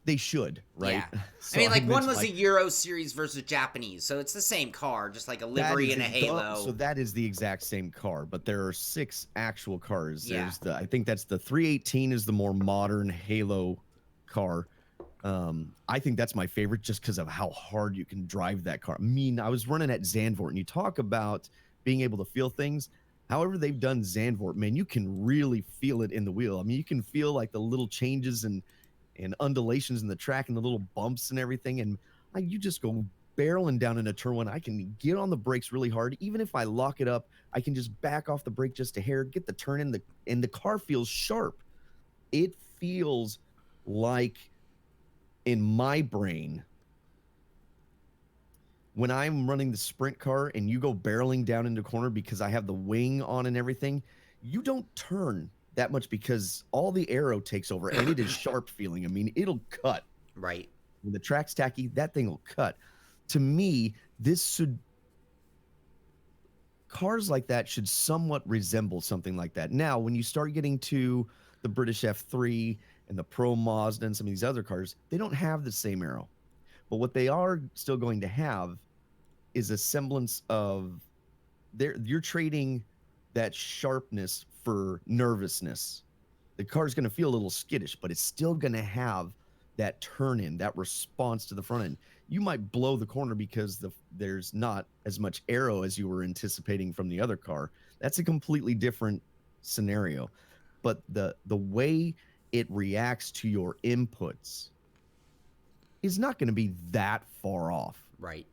they should, right? Yeah. So I mean, like one was a Euro Series versus Japanese, so it's the same car, just like a livery and a halo. So that is the exact same car, but there are 6 actual cars. Yeah. There's I think that's the 318 is the more modern halo car. I think that's my favorite just because of how hard you can drive that car. I mean, I was running at Zandvoort, and you talk about being able to feel things. However they've done Zandvoort, man, you can really feel it in the wheel. I mean, you can feel like the little changes, and and undulations in the track and the little bumps and everything. And you just go barreling down into turn one. I can get on the brakes really hard. Even if I lock it up, I can just back off the brake just a hair, get the turn in, and the car feels sharp. It feels like, in my brain, when I'm running the sprint car and you go barreling down into corner because I have the wing on and everything, you don't turn that much because all the aero takes over and it is sharp feeling. I mean, it'll cut. Right. When the track's tacky, that thing will cut. To me, cars like that should somewhat resemble something like that. Now, when you start getting to the British F3 and the Pro Mazda and some of these other cars, they don't have the same aero. But what they are still going to have is a semblance of you're trading that sharpness for nervousness. The car's going to feel a little skittish, but it's still going to have that turn in, that response to the front end. You might blow the corner because there's not as much aero as you were anticipating from the other car. That's a completely different scenario. But the way it reacts to your inputs is not going to be that far off. Right.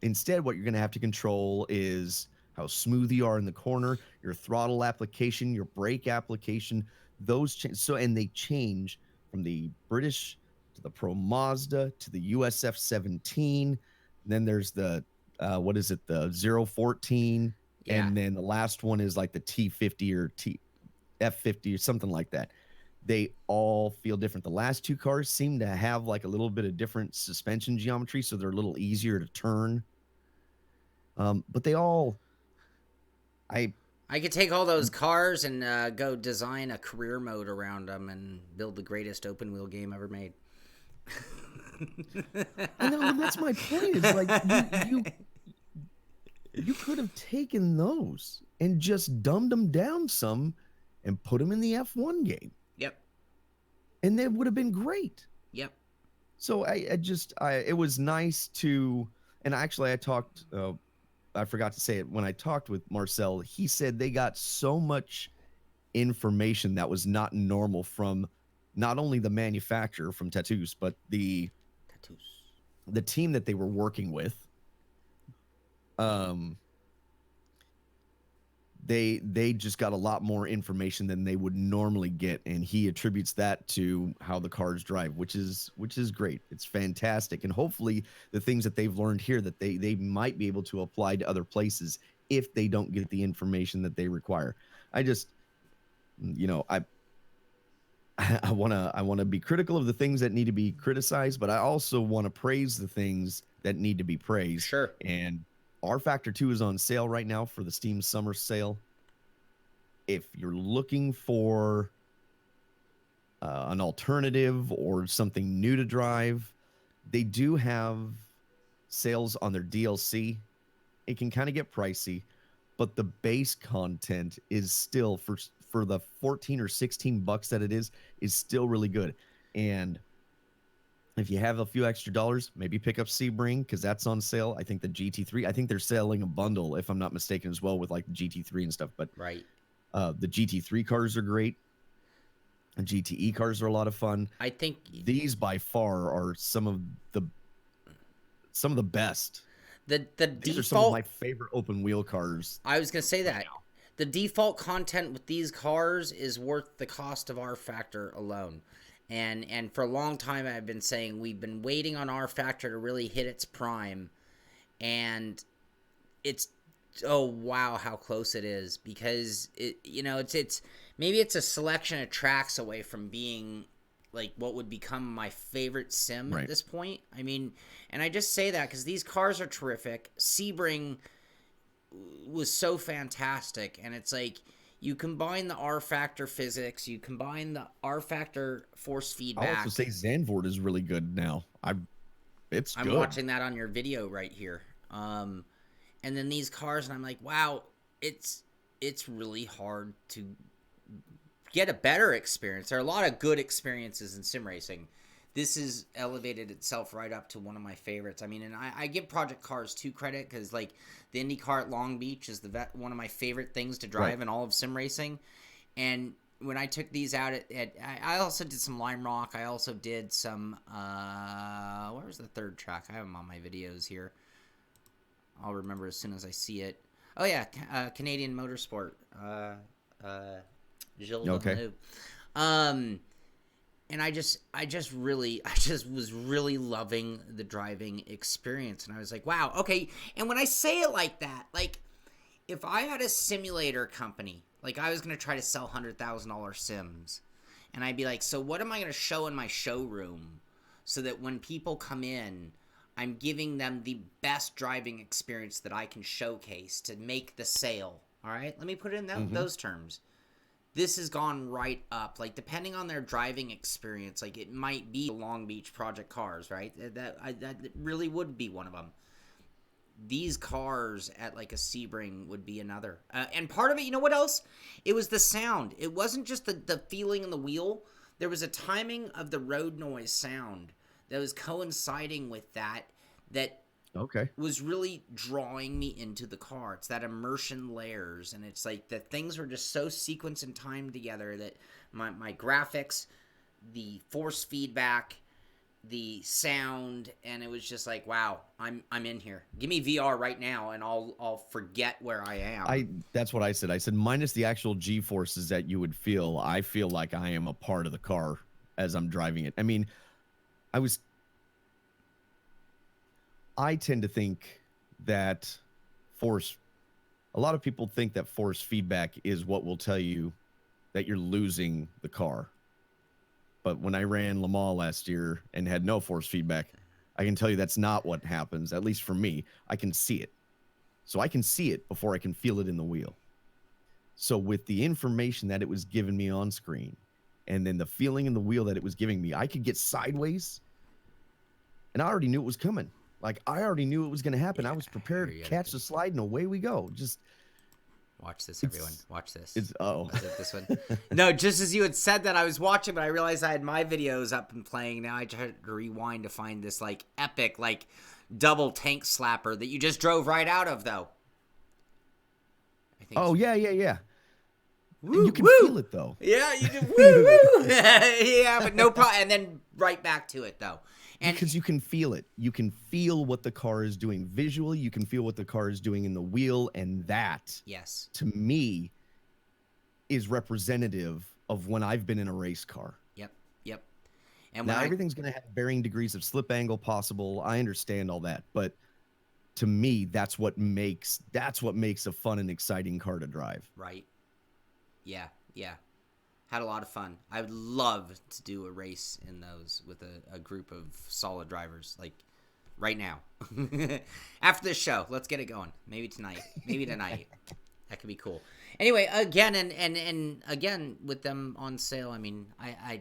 Instead, what you're going to have to control is how smooth you are in the corner, your throttle application, your brake application, those change. And they change from the British to the Pro Mazda to the USF 17. Then there's the the 014, Yeah. and then the last one is like the T50 or F50 or something like that. They all feel different. The last two cars seem to have like a little bit of different suspension geometry, so they're a little easier to turn. But they all, I could take all those cars and go design a career mode around them and build the greatest open wheel game ever made. I know, that's my point. Is like you could have taken those and just dumbed them down some and put them in the F1 game. Yep. And that would have been great. Yep. So it was nice to, and actually I forgot to say it when I talked with Marcel. He said they got so much information that was not normal from not only the manufacturer from Tattoos, but the team that they were working with. They just got a lot more information than they would normally get, and he attributes that to how the cars drive, which is great. It's fantastic, and hopefully the things that they've learned here that they might be able to apply to other places if they don't get the information that they require. I just, I want to be critical of the things that need to be criticized, but I also want to praise the things that need to be praised. Sure. And rFactor 2 is on sale right now for the Steam Summer Sale. If you're looking for an alternative or something new to drive, they do have sales on their DLC. It can kind of get pricey, but the base content is still, for the 14 or 16 bucks that it is still really good. And if you have a few extra dollars, maybe pick up Sebring because that's on sale. I think the GT3, I think they're selling a bundle, if I'm not mistaken, as well, with like the GT3 and stuff. But right, the GT3 cars are great. The GTE cars are a lot of fun. I think these by far are some of the best. These default are some of my favorite open wheel cars. I was gonna say that the default content with these cars is worth the cost of rFactor alone. And for a long time, I've been saying we've been waiting on rFactor to really hit its prime, and it's, oh wow, how close it is, because it's maybe it's a selection of tracks away from being like what would become my favorite sim at this point. I mean, and I just say that because these cars are terrific. Sebring was so fantastic, and it's like, you combine the rFactor physics, you combine the rFactor force feedback. I'll also say Zandvoort is really good now. I'm good. Watching that on your video right here. And then these cars, and I'm like, wow, it's really hard to get a better experience. There are a lot of good experiences in sim racing. This has elevated itself right up to one of my favorites. I mean, and I give Project Cars 2 credit because, like, the IndyCar at Long Beach is one of my favorite things to drive in all of sim racing. And when I took these out I also did some Lime Rock. I also did some where was the third track? I have them on my videos here. I'll remember as soon as I see it. Oh yeah, Canadian Motorsport. Gilles Okay. Villeneuve. And I just was really loving the driving experience, and I was like, wow, okay. And when I say it like that, like if I had a simulator company, like I was gonna try to sell $100,000 sims, and I'd be like, so what am I gonna show in my showroom, so that when people come in, I'm giving them the best driving experience that I can showcase to make the sale. All right, let me put it in those terms. This has gone right up. Like, depending on their driving experience, like it might be Long Beach Project cars, right? That really would be one of them. These cars at like a Sebring would be another. And part of it, you know what else? It was the sound. It wasn't just the feeling in the wheel. There was a timing of the road noise sound that was coinciding with that Okay. was really drawing me into the car. It's that immersion layers, and it's like the things were just so sequenced and timed together that my graphics, the force feedback, the sound, and it was just like, wow, I'm in here. Give me VR right now, and I'll forget where I am. That's what I said. I said minus the actual G forces that you would feel. I feel like I am a part of the car as I'm driving it. I mean, I tend to think that a lot of people think that force feedback is what will tell you that you're losing the car. But when I ran Le Mans last year and had no force feedback, I can tell you that's not what happens, at least for me. I can see it. So I can see it before I can feel it in the wheel. So with the information that it was giving me on screen, and then the feeling in the wheel that it was giving me, I could get sideways, and I already knew it was coming. Like, I already knew it was going to happen. I was prepared to catch the slide, and away we go. Just watch this, everyone. Watch this. Is it this one? No, just as you had said that, I was watching, but I realized I had my videos up and playing. Now I tried to rewind to find this like epic, like double tank slapper that you just drove right out of, though. I think yeah. Woo, you can feel it though. Yeah, you can. Woo. Yeah, but no problem. And then right back to it though. And because you can feel it. You can feel what the car is doing visually. You can feel what the car is doing in the wheel. And that, yes, to me, is representative of when I've been in a race car. Yep. And now, everything's going to have varying degrees of slip angle possible. I understand all that. But to me, that's what makes a fun and exciting car to drive. Right. Yeah. Had a lot of fun. I would love to do a race in those with a group of solid drivers, like right now. After this show, let's get it going. Maybe tonight. That could be cool. Anyway, again, and again, with them on sale, I mean, I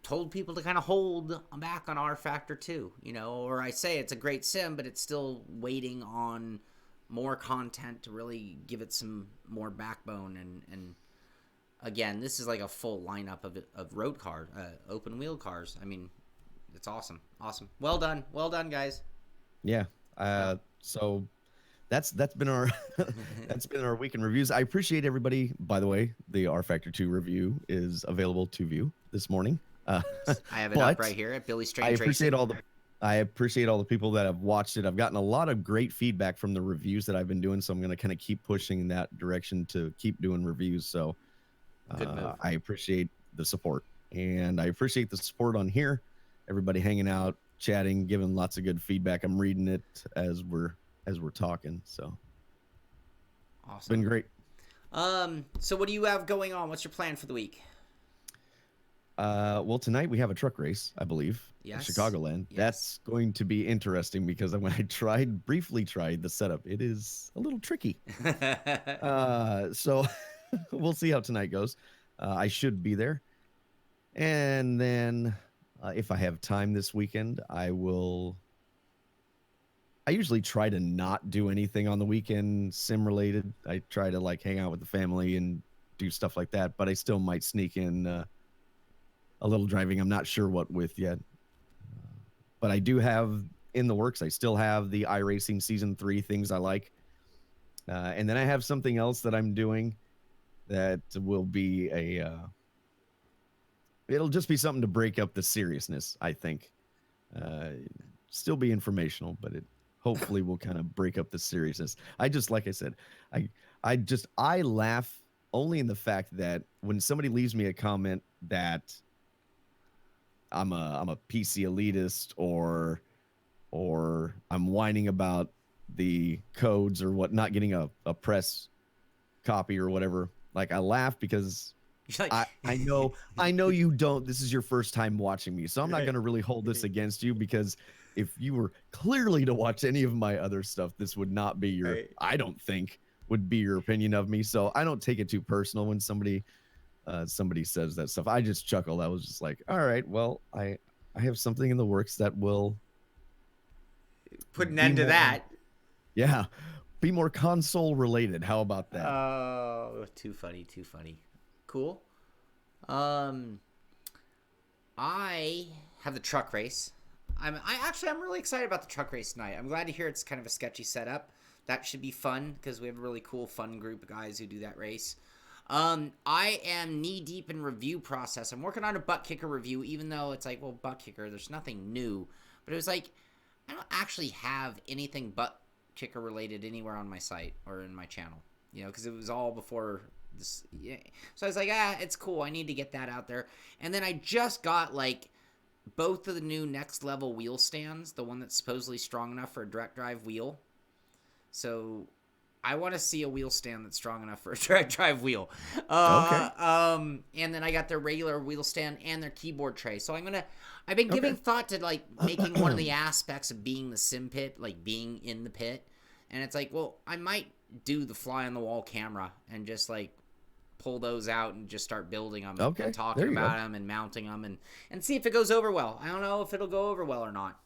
told people to kind of hold back on rFactor 2, or I say it's a great sim, but it's still waiting on more content to really give it some more backbone and again, this is like a full lineup of road cars, open wheel cars. I mean, it's awesome. Well done, guys. Yeah. So that's been our weekend reviews. I appreciate everybody. By the way, the rFactor 2 review is available to view this morning. I have it up right here at Billy Strange. I appreciate all the people that have watched it. I've gotten a lot of great feedback from the reviews that I've been doing, so I'm going to kind of keep pushing in that direction to keep doing reviews. So I appreciate the support, and I appreciate the support on here. Everybody hanging out, chatting, giving lots of good feedback. I'm reading it as we're talking. So awesome. It's been great. So what do you have going on? What's your plan for the week? Well, tonight we have a truck race, I believe. Yes. In Chicagoland. Yes. That's going to be interesting because when I briefly tried the setup, it is a little tricky. So we'll see how tonight goes. I should be there. And then if I have time this weekend, I usually try to not do anything on the weekend sim related. I try to like hang out with the family and do stuff like that, but I still might sneak in a little driving. I'm not sure what with yet. But I do have in the works. I still have the iRacing Season 3 things I like. And then I have something else that I'm doing that will be it'll just be something to break up the seriousness, I think. Uh, Still be informational, but it hopefully will kind of break up the seriousness. I just, like I said, I I laugh only in the fact that when somebody leaves me a comment that I'm a PC elitist, or I'm whining about the codes or what, not getting a press copy or whatever. Like, I laugh because You're like, I know you don't. This is your first time watching me, so I'm not right. going to really hold this against you, because if you were clearly to watch any of my other stuff, this would not be your. Right. I don't think would be your opinion of me. So I don't take it too personal when somebody says that stuff. I just chuckle. I was just like, all right, well, I have something in the works that will Put an be end to more, that. yeah, be more console related. How about that? Oh, too funny, too funny. Cool. Um, I have the truck race. I'm really excited about the truck race tonight. I'm glad to hear it's kind of a sketchy setup. That should be fun because we have a really cool, fun group of guys who do that race. I am knee deep in review process. I'm working on a butt kicker review, even though it's like, well, butt kicker, there's nothing new. But it was like, I don't actually have anything butt kicker related anywhere on my site or in my channel, because it was all before this. Yeah. So I was like, it's cool. I need to get that out there. And then I just got like both of the new next level wheel stands, the one that's supposedly strong enough for a direct drive wheel. So I want to see a wheel stand that's strong enough for a direct drive wheel. Okay. And then I got their regular wheel stand and their keyboard tray. So I've been giving thought to like making one of the aspects of being the SImpit, like being in the pit. And it's like, well, I might do the fly on the wall camera and just like pull those out and just start building them and talking about them and mounting them and see if it goes over well. I don't know if it'll go over well or not.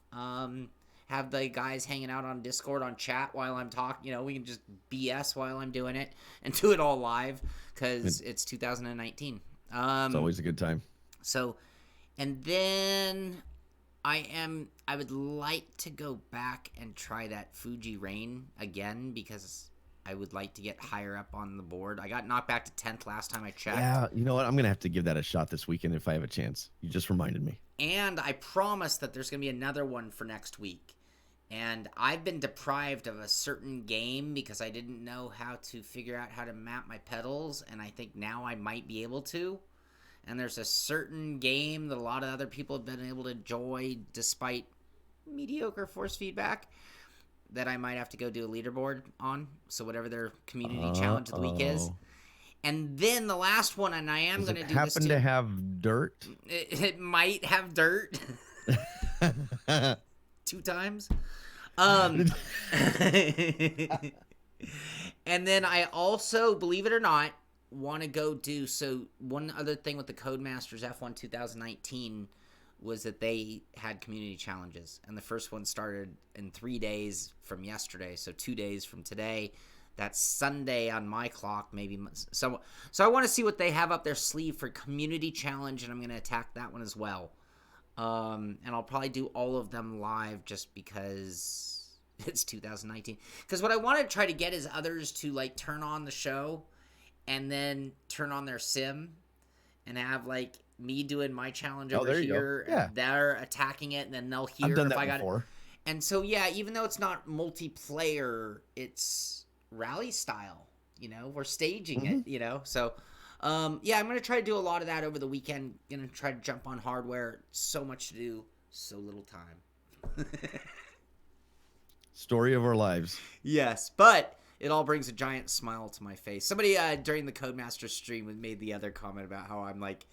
Have the guys hanging out on Discord on chat while I'm talking. We can just BS while I'm doing it and do it all live because it's 2019. It's always a good time. So, and then I would like to go back and try that Fuji Rain again because I would like to get higher up on the board. I got knocked back to 10th last time I checked. Yeah, you know what? I'm going to have to give that a shot this weekend if I have a chance. You just reminded me. And I promise that there's going to be another one for next week. And I've been deprived of a certain game because I didn't know how to figure out how to map my pedals, and I think now I might be able to. And there's a certain game that a lot of other people have been able to enjoy despite mediocre force feedback that I might have to go do a leaderboard on. So whatever their community challenge of the week is. And then the last one, and I am going to do this too. Happen to have dirt? It might have dirt. 2 times. And then I also, believe it or not, want to go do, so one other thing with the Codemasters F1 2019 was that they had community challenges, and the first one started in 3 days from yesterday, so 2 days from today. That's Sunday on my clock, maybe. So I want to see what they have up their sleeve for community challenge, and I'm going to attack that one as well. And I'll probably do all of them live just because it's 2019. Because what I want to try to get is others to like turn on the show and then turn on their sim and have like me doing my challenge over here. Yeah. And they're attacking it, and then they'll hear I've done if that I got before. it. And so yeah, even though it's not multiplayer, it's rally style. We're staging it. So. Yeah, I'm going to try to do a lot of that over the weekend. Going to try to jump on hardware. So much to do, so little time. Story of our lives. Yes, but it all brings a giant smile to my face. Somebody during the Codemaster stream made the other comment about how I'm like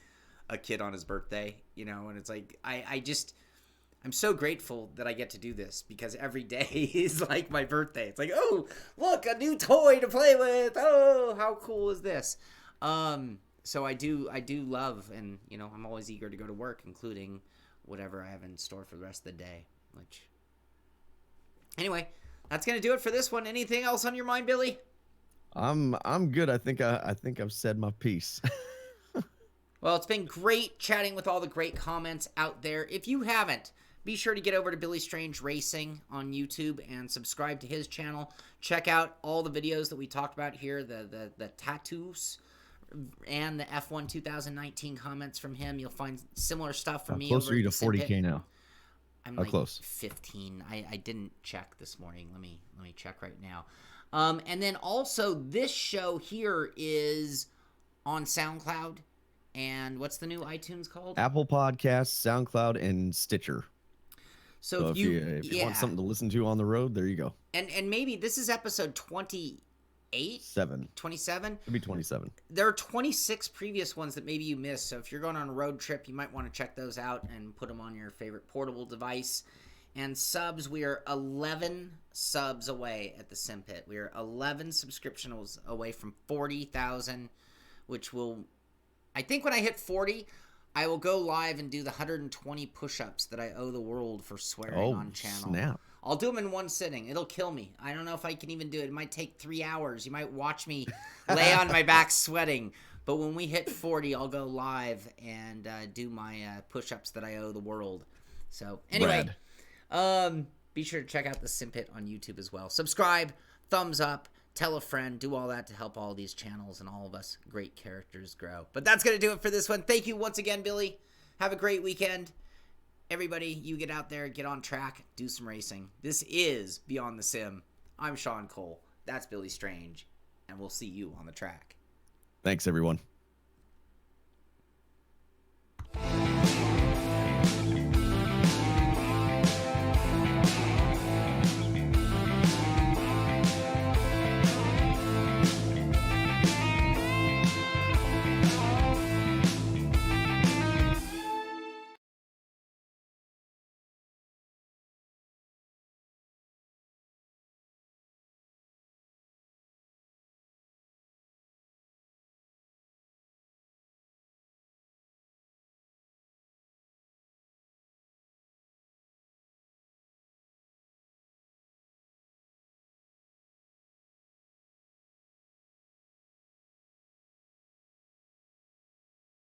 a kid on his birthday, and it's like I'm so grateful that I get to do this because every day is like my birthday. It's like, oh, look, a new toy to play with. Oh, how cool is this? So I do love, and I'm always eager to go to work, including whatever I have in store for the rest of the day. Which, anyway, that's gonna do it for this one. Anything else on your mind, Billy? I'm good. I think I've said my piece. Well, it's been great chatting with all the great comments out there. If you haven't, be sure to get over to Billy Strange Racing on YouTube and subscribe to his channel. Check out all the videos that we talked about here, the tattoos. and the F1 2019 comments from him. You'll find similar stuff from me. Closer over you to at the 40K SImpit. now. I'm How like close? 15. I didn't check this morning. Let me check right now. And then also this show here is on SoundCloud. And what's the new iTunes called? Apple Podcasts, SoundCloud, and Stitcher. So if you want something to listen to on the road, there you go. And maybe this is episode 28? 27? It'll be 27. There are 26 previous ones that maybe you missed. So if you're going on a road trip, you might want to check those out and put them on your favorite portable device. And subs, we are 11 subs away at the SImpit. We are 11 subscriptions away from 40,000, which will, I think when I hit 40, I will go live and do the 120 push-ups that I owe the world for swearing on channel. Snap. I'll do them in one sitting. It'll kill me. I don't know if I can even do it. It might take 3 hours. You might watch me lay on my back sweating. But when we hit 40, I'll go live and do my push-ups that I owe the world. So anyway, be sure to check out the SImpit on YouTube as well. Subscribe, thumbs up, tell a friend, do all that to help all these channels and all of us great characters grow. But that's going to do it for this one. Thank you once again, Billy. Have a great weekend. Everybody, you get out there, get on track, do some racing. This is Beyond the Sim. I'm Shaun Cole. That's Billy Strange. And we'll see you on the track. Thanks, everyone.